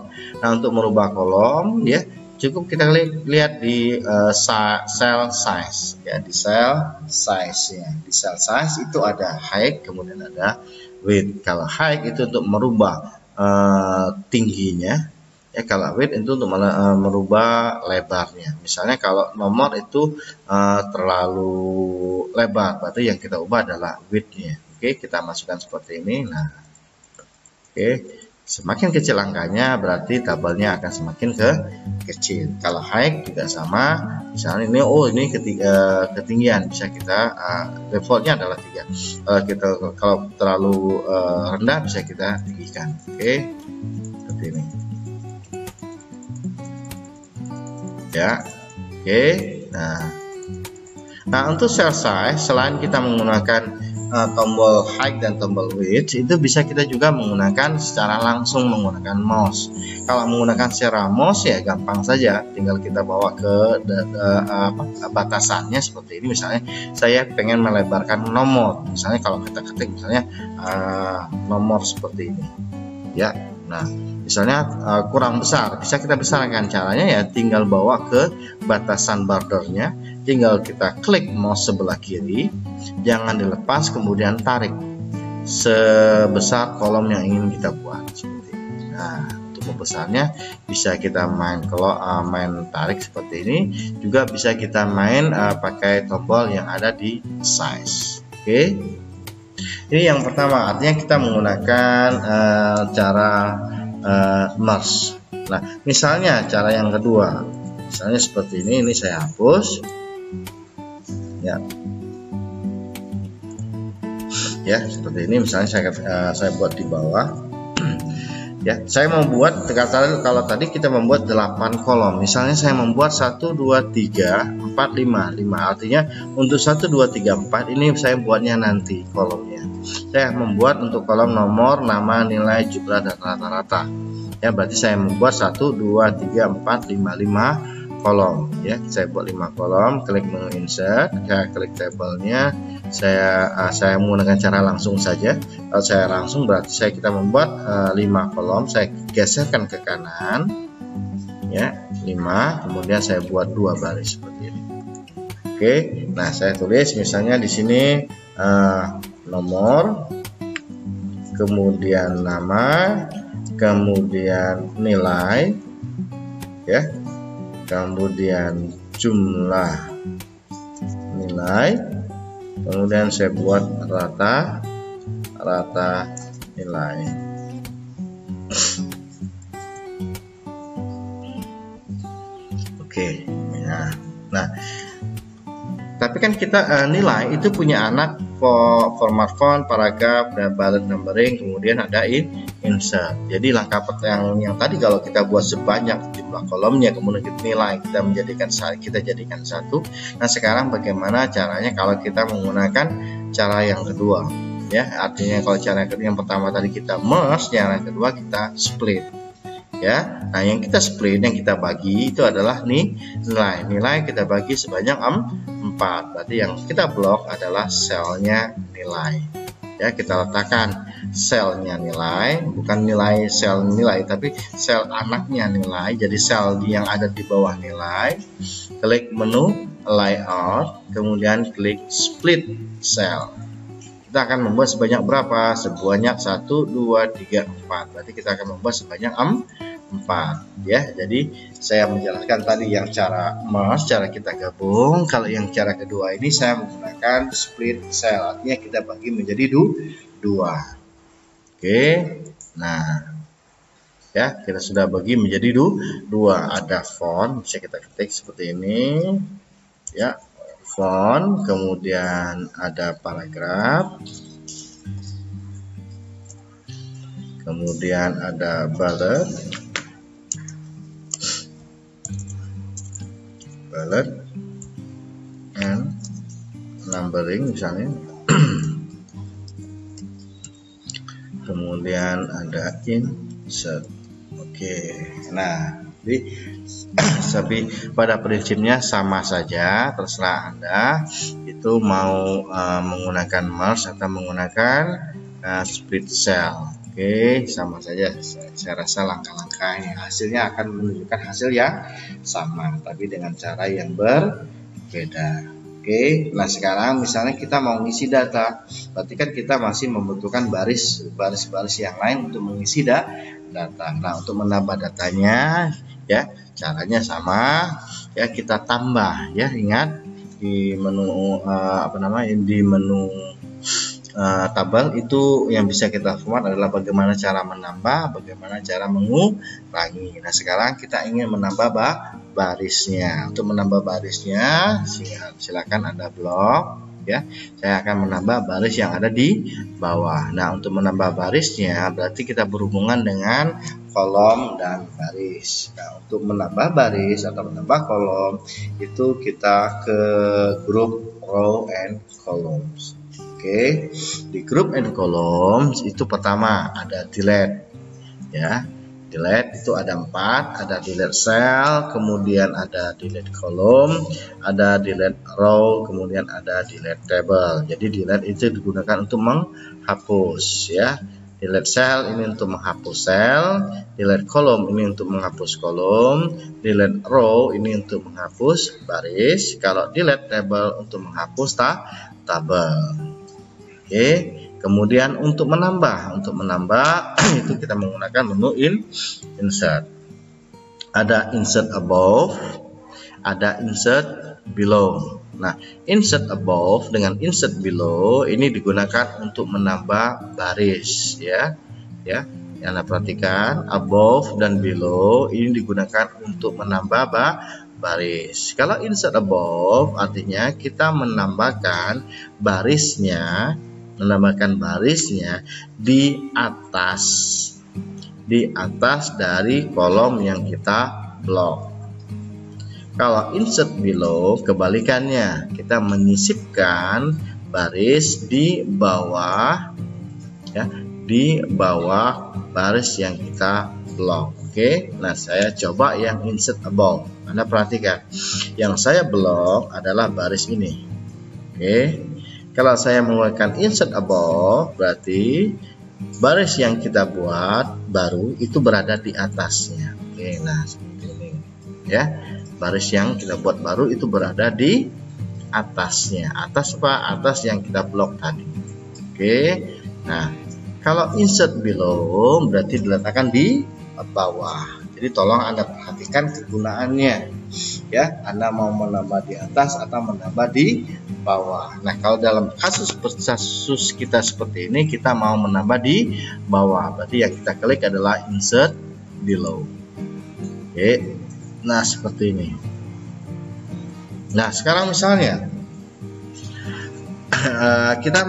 Speaker 1: nah untuk merubah kolom, ya, cukup kita lihat di cell size, ya, di cell size-nya. Di cell size itu ada height, kemudian ada width. Kalau height itu untuk merubah tingginya, Ya, kalau width itu untuk merubah lebarnya. Misalnya kalau nomor itu terlalu lebar, berarti yang kita ubah adalah width-nya. Oke, kita masukkan seperti ini. Nah, oke, semakin kecil angkanya berarti tabelnya akan semakin kecil. Kalau height juga sama. Misalnya ini, ini ketinggian, bisa kita defaultnya adalah 3. Kalau terlalu rendah bisa kita tinggikan. Oke, seperti ini. Ya, oke. Nah, untuk cell size, selain kita menggunakan tombol height dan tombol width, itu bisa kita juga menggunakan secara langsung menggunakan mouse. Kalau menggunakan secara mouse ya gampang saja, tinggal kita bawa ke batasannya seperti ini. Misalnya saya pengen melebarkan nomor, misalnya kalau kita ketik misalnya nomor seperti ini, ya. Nah, misalnya kurang besar, bisa kita besarkan. Caranya ya tinggal bawa ke batasan bordernya, tinggal kita klik mouse sebelah kiri, jangan dilepas, kemudian tarik sebesar kolom yang ingin kita buat seperti ini. Nah, untuk membesarnya bisa kita main, kalau main tarik seperti ini, juga bisa kita main pakai tombol yang ada di size. Oke. Ini yang pertama, artinya kita menggunakan cara merge. Nah, misalnya cara yang kedua, misalnya seperti ini saya hapus, ya, ya seperti ini. Misalnya saya buat di bawah, ya. Saya membuat, kalau tadi kita membuat 8 kolom, misalnya saya membuat 1, 2, 3, 4, 5, artinya untuk 1, 2, 3, 4 ini saya buatnya nanti kolomnya. Saya membuat untuk kolom nomor, nama, nilai, jumlah, dan rata-rata. Ya, berarti saya membuat 1, 2, 3, 4, 5 kolom. Ya, saya buat 5 kolom. Klik menu insert, saya klik tabelnya. Saya menggunakan cara langsung saja. Kalau saya langsung berarti kita membuat 5 kolom. Saya geserkan ke kanan, ya, 5. Kemudian saya buat 2 baris seperti ini. Oke, nah saya tulis misalnya di sini nomor, kemudian nama, kemudian nilai, ya, kemudian jumlah nilai, kemudian saya buat rata nilai. Oke, ya. Nah, tapi kan kita nilai itu punya anak, format font, paragraf, dan bullet numbering, kemudian ada insert. Jadi langkah yang tadi kalau kita buat sebanyak jumlah kolomnya, kemudian nilai kita jadikan 1. Nah, sekarang bagaimana caranya kalau kita menggunakan cara yang kedua, ya. Artinya kalau cara kedua, yang pertama tadi kita merge, yang kedua kita split, ya. Nah, yang kita split, yang kita bagi itu adalah nilai kita bagi sebanyak 4. Berarti yang kita blok adalah selnya nilai, ya. Kita letakkan selnya nilai, bukan nilai sel nilai, tapi sel anaknya nilai, jadi sel yang ada di bawah nilai. Klik menu layout, kemudian klik split cell. Kita akan membuat sebanyak berapa? Sebanyak 1, 2, 3, 4. Berarti kita akan membuat sebanyak 4, ya. Jadi saya menjelaskan tadi yang cara merge, cara kita gabung. Kalau yang cara kedua ini saya menggunakan split cell, artinya kita bagi menjadi 2. Oke, nah, ya, kita sudah bagi menjadi 2. Ada font, bisa kita ketik seperti ini, ya, font, kemudian ada paragraf, kemudian ada bullet and numbering misalnya. Kemudian ada insert. Oke, nah, tapi pada prinsipnya sama saja, terserah Anda itu mau menggunakan merge atau menggunakan split cell. Oke, sama saja. Saya rasa langkah-langkahnya hasilnya akan menunjukkan hasil yang sama, tapi dengan cara yang berbeda. Oke, nah sekarang misalnya kita mau mengisi data, berarti kan kita masih membutuhkan baris-baris yang lain untuk mengisi data. data. Nah, untuk menambah datanya ya caranya sama ya, kita tambah ya, ingat di menu di menu tabel itu yang bisa kita format adalah bagaimana cara menambah, bagaimana cara mengurangi. Nah, sekarang kita ingin menambah barisnya. Untuk menambah barisnya silakan Anda blok ya. Saya akan menambah baris yang ada di bawah. Nah, untuk menambah barisnya berarti kita berhubungan dengan kolom dan baris. Nah, untuk menambah baris atau menambah kolom itu kita ke grup row and columns. Oke, di group and columns itu pertama ada delete ya. Delete itu ada 4, ada delete cell, kemudian ada delete column, ada delete row, kemudian ada delete table. Jadi delete itu digunakan untuk menghapus ya. Delete cell ini untuk menghapus sel, delete column ini untuk menghapus kolom, delete row ini untuk menghapus baris, kalau delete table untuk menghapus tabel. Oke, kemudian untuk menambah itu kita menggunakan menu insert. Ada insert above, ada insert below. Nah, insert above dengan insert below ini digunakan untuk menambah baris ya. Ya, Anda perhatikan above dan below ini digunakan untuk menambah baris. Kalau insert above artinya kita menambahkan barisnya di atas dari kolom yang kita blok. Kalau insert below kebalikannya, kita menyisipkan baris di bawah ya, di bawah baris yang kita blok. Oke, nah saya coba yang insert above. Anda perhatikan, yang saya blok adalah baris ini. Oke, kalau saya menggunakan insert above berarti baris yang kita buat baru itu berada di atasnya. Oke, nah seperti ini ya. Baris yang kita buat baru itu berada di atasnya. Atas apa? Atas yang kita blok tadi. Oke. Nah, kalau insert below berarti diletakkan di bawah. Jadi tolong Anda perhatikan kegunaannya. Ya, Anda mau menambah di atas atau menambah di bawah. Nah, kalau dalam kasus kita seperti ini, kita mau menambah di bawah. Berarti yang kita klik adalah insert below. Oke. Nah, seperti ini. Nah, sekarang misalnya kita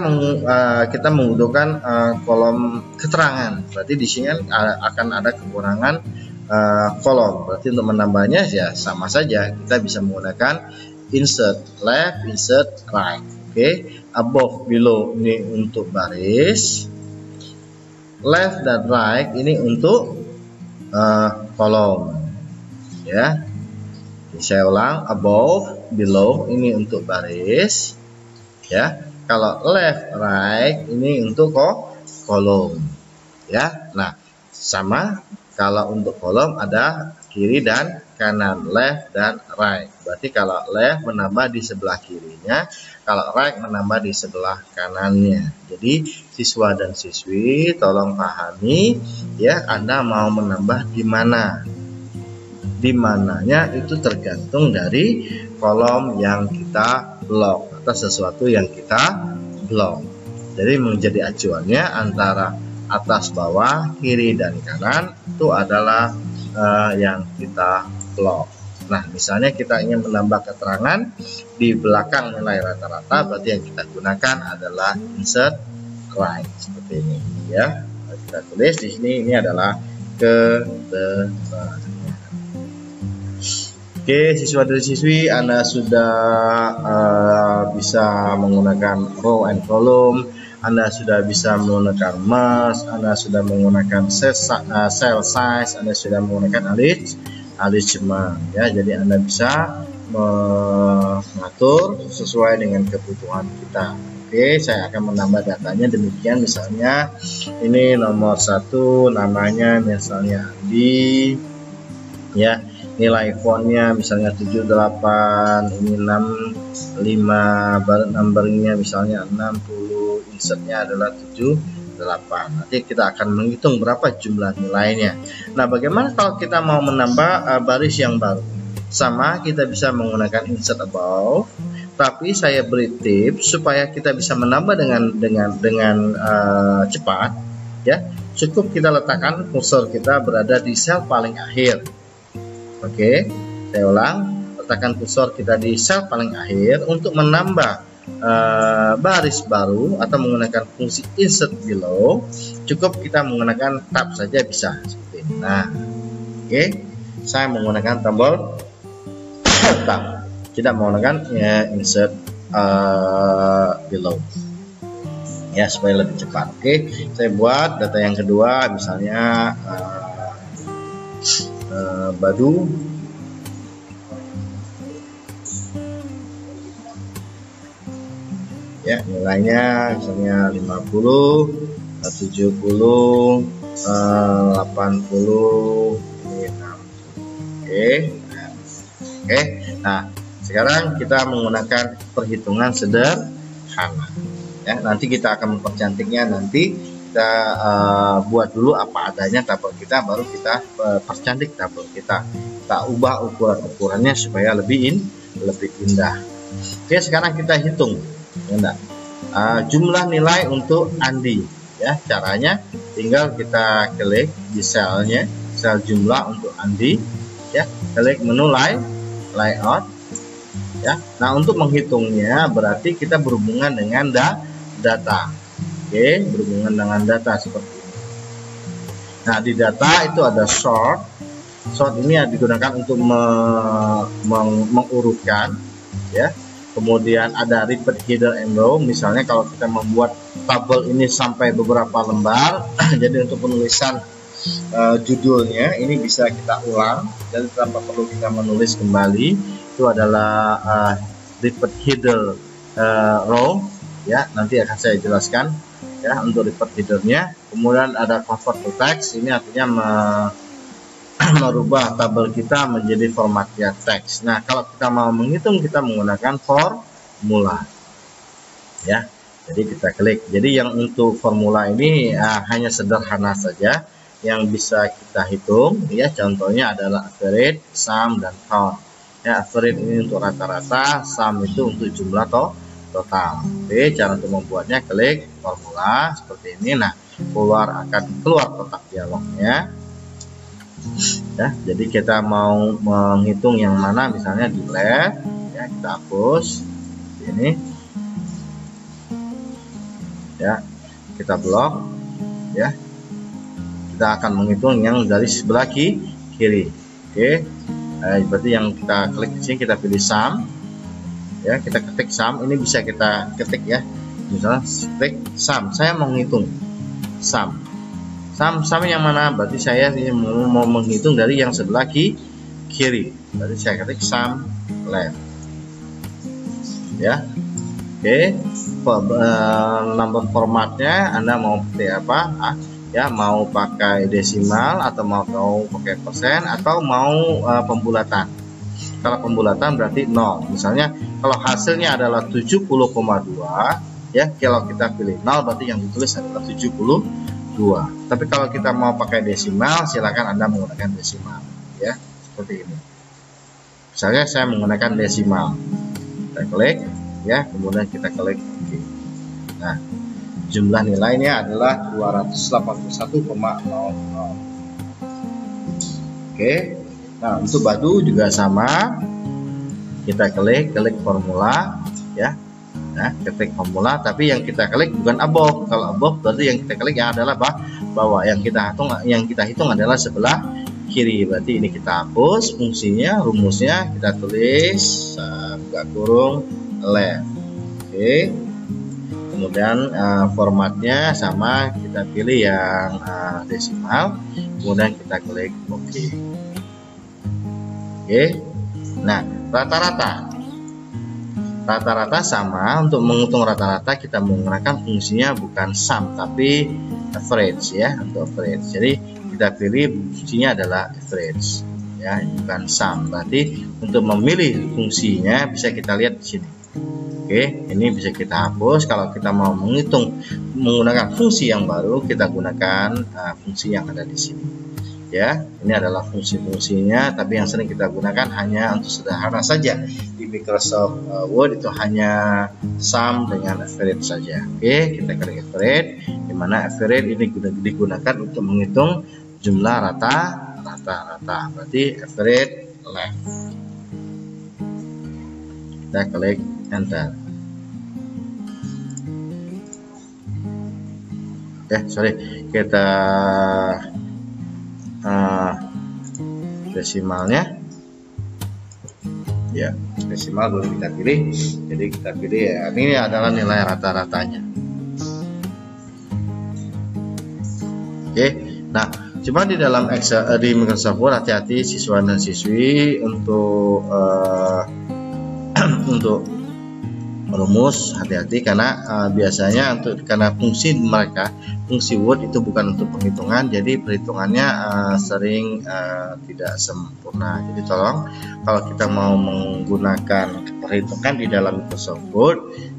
Speaker 1: membutuhkan kolom keterangan. Berarti di sini akan ada kekurangan kolom. Berarti untuk menambahnya ya sama saja. Kita bisa menggunakan insert left, insert right. Oke, above, below ini untuk baris, left dan right ini untuk kolom. Ya, saya ulang, above, below ini untuk baris ya, kalau left right ini untuk kolom ya. Nah, sama kalau untuk kolom ada kiri dan kanan, left dan right. Berarti kalau left menambah di sebelah kirinya, kalau right menambah di sebelah kanannya. Jadi siswa dan siswi tolong pahami ya, Anda mau menambah di mana. Di mananya itu tergantung dari kolom yang kita blok atau sesuatu yang kita blok. Jadi menjadi acuannya antara atas, bawah, kiri dan kanan itu adalah yang kita blok. Nah, misalnya kita ingin menambah keterangan di belakang nilai rata-rata, berarti yang kita gunakan adalah insert right seperti ini ya. Kita tulis di sini, ini adalah keterangan. Oke, siswa dan siswi, Anda sudah bisa menggunakan row and column, Anda sudah bisa menggunakan merge, Anda sudah menggunakan cell size, Anda sudah menggunakan arrangement ya. Jadi Anda bisa mengatur sesuai dengan kebutuhan kita. Oke, saya akan menambah datanya demikian. Misalnya ini nomor 1, namanya misalnya Andi ya. Nilai fontnya misalnya 78, ini 65, numbernya misalnya 60, insertnya adalah 75 8. Nanti kita akan menghitung berapa jumlah nilainya. Nah, bagaimana kalau kita mau menambah baris yang baru? Sama, kita bisa menggunakan insert above, tapi saya beri tips supaya kita bisa menambah dengan cepat, ya. Cukup kita letakkan kursor kita berada di sel paling akhir. Oke, saya ulang, letakkan kursor kita di sel paling akhir. Untuk menambah baris baru atau menggunakan fungsi insert below, cukup kita menggunakan tab saja bisa seperti ini. Nah, oke, saya menggunakan tombol tab, tidak menggunakan insert below, ya, supaya lebih cepat. Oke, saya buat data yang kedua, misalnya Badu, ya, nilainya misalnya 50, 70, 80, ini 6. Oke, nah sekarang kita menggunakan perhitungan sederhana, ya. Nanti kita akan mempercantiknya, nanti kita buat dulu apa adanya tabel kita, baru kita percantik tabel kita ubah ukurannya supaya lebih indah. Oke, sekarang kita hitung, ya, jumlah nilai untuk Andi, ya. Caranya tinggal kita klik di selnya, sel jumlah untuk Andi, ya, klik menu layout, ya. Nah, untuk menghitungnya berarti kita berhubungan dengan data. Oke, berhubungan dengan data seperti ini. Nah, di data itu ada sort ini digunakan untuk mengurutkan, ya. Kemudian ada repeat header and row, misalnya kalau kita membuat tabel ini sampai beberapa lembar jadi untuk penulisan judulnya ini bisa kita ulang dan tanpa perlu kita menulis kembali. Itu adalah repeat header row, ya, nanti akan saya jelaskan, ya, untuk repeat headernya. Kemudian ada convert to text, ini artinya merubah tabel kita menjadi formatnya teks. Nah, kalau kita mau menghitung, kita menggunakan formula, ya. Jadi kita klik. Jadi yang untuk formula ini hanya sederhana saja yang bisa kita hitung, ya. Contohnya adalah average, sum, dan count. Ya, average ini untuk rata-rata, sum itu untuk jumlah total. Oke, cara untuk membuatnya klik formula seperti ini. Nah, akan keluar kotak dialognya. Ya, jadi kita mau menghitung yang mana, misalnya di left, ya, kita hapus ini, ya, kita blok, ya, kita akan menghitung yang dari sebelah kiri. Oke, berarti yang kita klik di sini, kita pilih sum, ya, kita ketik sum, ini bisa kita ketik, ya, misalnya klik sum, saya mau menghitung sum yang mana, berarti saya mau menghitung dari yang sebelah kiri, berarti saya ketik sum left, ya. Oke, number formatnya Anda mau seperti apa, ya, mau pakai desimal atau mau pakai persen atau mau pembulatan. Kalau pembulatan berarti 0, misalnya kalau hasilnya adalah 70,2, ya, kalau kita pilih 0 berarti yang ditulis adalah 72. Tapi kalau kita mau pakai desimal, silakan Anda menggunakan desimal, ya, seperti ini. Misalnya saya menggunakan desimal, kita klik, ya, kemudian kita klik OK. Nah, jumlah nilainya adalah 281,00. Oke. Nah, untuk Badu juga sama, kita klik formula, ya. Nah, ketik formula, tapi yang kita klik bukan above. Kalau above berarti yang kita klik yang adalah bawah. Yang kita hitung adalah sebelah kiri. Berarti ini kita hapus fungsinya, rumusnya kita tulis buka kurung left. Oke. Kemudian formatnya sama, kita pilih yang desimal. Kemudian kita klik OK. Oke. Nah, rata-rata sama. Untuk menghitung rata-rata kita menggunakan fungsinya bukan sum tapi average, ya, untuk average. Jadi kita pilih fungsinya adalah average, ya, bukan sum. Berarti untuk memilih fungsinya bisa kita lihat di sini. Oke, ini bisa kita hapus. Kalau kita mau menghitung menggunakan fungsi yang baru, kita gunakan fungsi yang ada di sini. Ya, ini adalah fungsi-fungsinya, tapi yang sering kita gunakan hanya untuk sederhana saja. Di Microsoft Word itu hanya sum dengan average saja. Oke, kita klik average, di mana average ini digunakan untuk menghitung jumlah rata-rata. Berarti average left. Kita klik enter. Sorry, kita desimalnya ya, desimal belum kita pilih, jadi kita pilih ya, ini adalah nilai rata-ratanya. Oke, nah cuma di dalam Excel, di Microsoft Word, hati-hati siswa dan siswi untuk untuk rumus, hati-hati karena biasanya karena fungsi mereka, fungsi Word itu bukan untuk penghitungan, jadi perhitungannya sering tidak sempurna. Jadi tolong kalau kita mau menggunakan perhitungan di dalam Microsoft Word,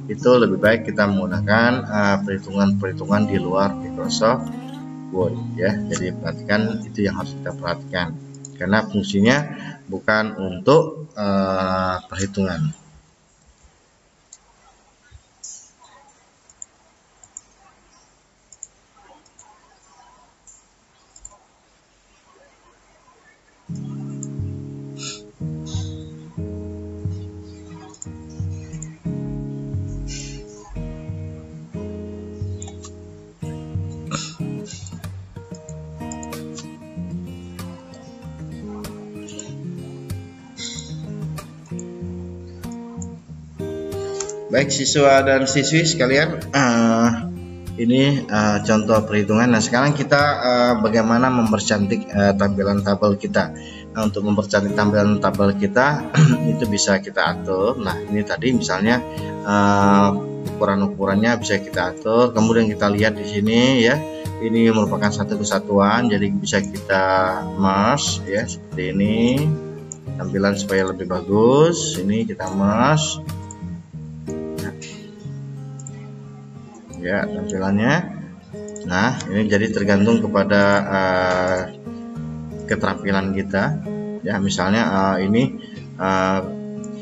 Speaker 1: itu lebih baik kita menggunakan perhitungan-perhitungan di luar Microsoft Word ya. Jadi perhatikan, itu yang harus kita perhatikan karena fungsinya bukan untuk perhitungan. Baik siswa dan siswi sekalian, ini contoh perhitungan. Nah sekarang kita bagaimana mempercantik tampilan tabel kita. Nah untuk mempercantik tampilan tabel kita itu bisa kita atur. Nah ini tadi misalnya ukuran-ukurannya bisa kita atur. Kemudian kita lihat di sini ya, ini merupakan satu kesatuan, jadi bisa kita merge ya, seperti ini tampilan supaya lebih bagus. Ini kita merge ya tampilannya. Nah ini jadi tergantung kepada keterampilan kita ya. Misalnya ini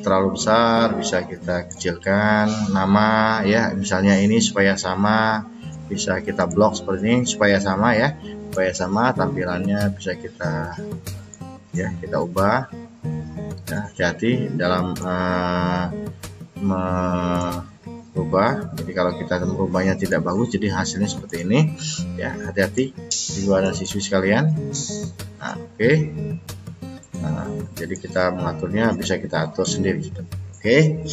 Speaker 1: terlalu besar, bisa kita kecilkan nama ya. Misalnya ini supaya sama, bisa kita blok seperti ini supaya sama ya, supaya sama tampilannya bisa kita ya kita ubah ya. Hati-hati dalam merubah, jadi kalau kita merubahnya tidak bagus, jadi hasilnya seperti ini ya. Hati-hati siswa dan siswi sekalian. Nah, oke. Nah, jadi kita mengaturnya bisa kita atur sendiri. Oke.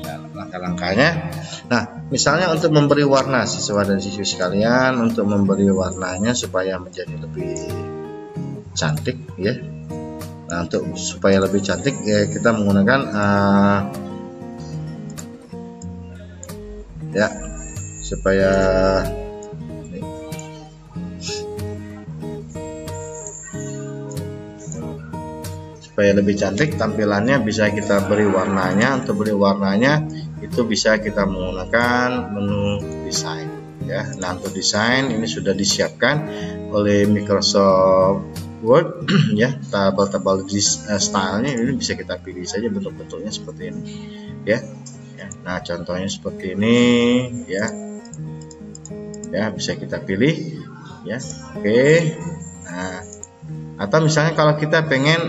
Speaker 1: Nah, langkah-langkahnya. Nah, misalnya untuk memberi warna siswa dan siswi sekalian, untuk memberi warnanya supaya menjadi lebih cantik ya. Nah, untuk supaya lebih cantik ya, kita menggunakan ya supaya lebih cantik tampilannya, bisa kita beri warnanya. Untuk beri warnanya itu bisa kita menggunakan menu desain ya. Nah untuk desain ini sudah disiapkan oleh Microsoft Word ya. Tabel-tabel stylenya ini bisa kita pilih saja bentuk-bentuknya seperti ini ya. Nah contohnya seperti ini ya, bisa kita pilih ya. Oke. Nah atau misalnya kalau kita pengen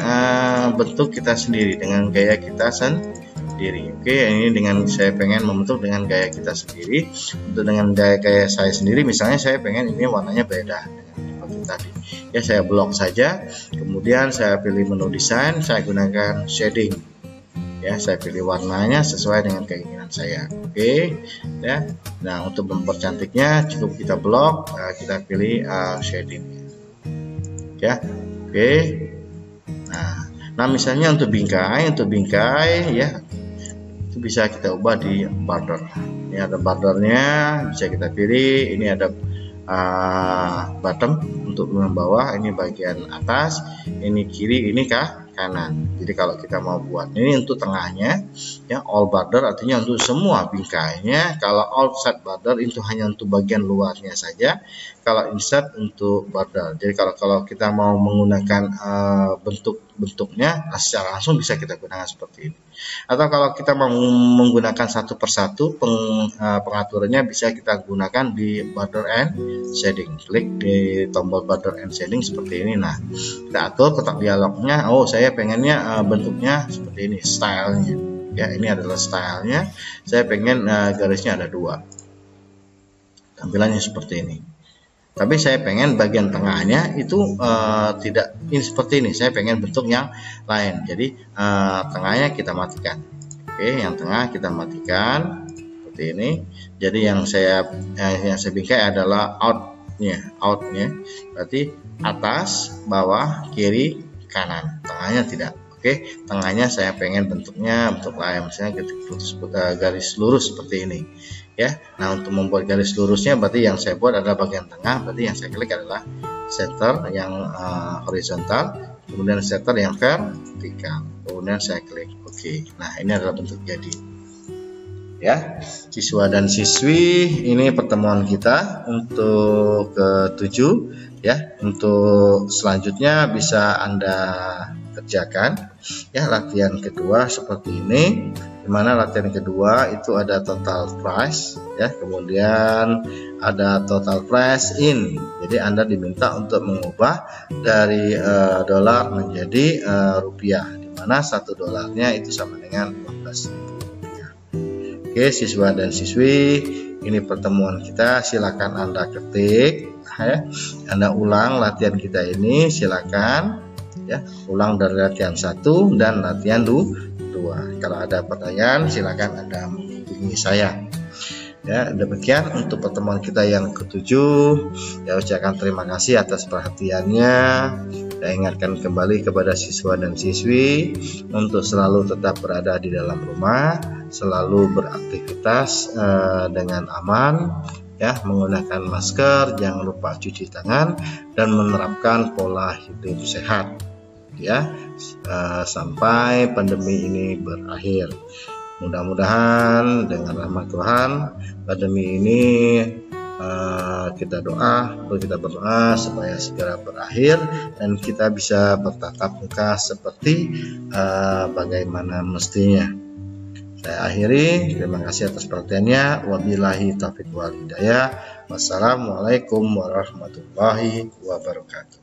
Speaker 1: bentuk kita sendiri dengan gaya kita sendiri. Oke, ini dengan saya pengen membentuk dengan gaya kita sendiri. Untuk dengan gaya saya sendiri, misalnya saya pengen ini warnanya beda dengan seperti tadi ya. Saya blok saja, kemudian saya pilih menu desain, saya gunakan shading ya. Saya pilih warnanya sesuai dengan keinginan saya. Oke ya. Nah untuk mempercantiknya cukup kita blok, kita pilih shading ya. Oke. Nah misalnya untuk bingkai ya, itu bisa kita ubah di border. Ini ada bordernya, bisa kita pilih. Ini ada bottom untuk bagian bawah, ini bagian atas, ini kiri, ini kanan. Jadi kalau kita mau buat ini untuk tengahnya, ya all border artinya untuk semua bingkainya. Kalau outside border itu hanya untuk bagian luarnya saja. Kalau insert untuk border. Jadi kalau kita mau menggunakan bentuknya secara langsung bisa kita gunakan seperti ini. Atau kalau kita mau menggunakan satu persatu pengaturannya bisa kita gunakan di border and shading. Klik di tombol border and shading seperti ini. Nah, kita atur kotak dialognya. Oh, saya pengennya bentuknya seperti ini, stylenya. Ya, ini adalah stylenya. Saya pengen garisnya ada 2. Tampilannya seperti ini. Tapi saya pengen bagian tengahnya itu tidak ini seperti ini. Saya pengen bentuk yang lain. Jadi tengahnya kita matikan. Oke, yang tengah kita matikan seperti ini. Jadi yang saya bingkai adalah outnya. Berarti atas, bawah, kiri, kanan. Tengahnya tidak. Oke, tengahnya saya pengen bentuknya bentuk lain. Misalnya garis lurus seperti ini. Ya, nah untuk membuat garis lurusnya berarti yang saya buat adalah bagian tengah, berarti yang saya klik adalah center yang horizontal, kemudian center yang vertikal, kemudian saya klik oke. Nah, ini adalah bentuk jadi. Ya, siswa dan siswi, ini pertemuan kita untuk ke-7 ya. Untuk selanjutnya bisa Anda kerjakan ya latihan kedua seperti ini, dimana latihan kedua itu ada total price ya, kemudian ada total price in. Jadi Anda diminta untuk mengubah dari dolar menjadi rupiah, dimana 1 dolarnya itu sama dengan 15.000 rupiah. Oke, siswa dan siswi, ini pertemuan kita, silakan Anda ketik ya, Anda ulang latihan kita ini, silakan ya, ulang dari latihan 1 dan latihan 2. Kalau ada pertanyaan silakan Anda menghubungi saya. Ya, demikian untuk pertemuan kita yang ke-7. Ya, ucapkan terima kasih atas perhatiannya. Saya ingatkan kembali kepada siswa dan siswi untuk selalu tetap berada di dalam rumah, selalu beraktivitas dengan aman, ya, menggunakan masker, jangan lupa cuci tangan dan menerapkan pola hidup sehat. Ya, sampai pandemi ini berakhir. Mudah-mudahan dengan rahmat Tuhan pandemi ini kita berdoa supaya segera berakhir dan kita bisa bertatap muka seperti bagaimana mestinya. Saya akhiri, terima kasih atas perhatiannya. Wabillahi taufiq wal hidayah. Wassalamualaikum warahmatullahi wabarakatuh.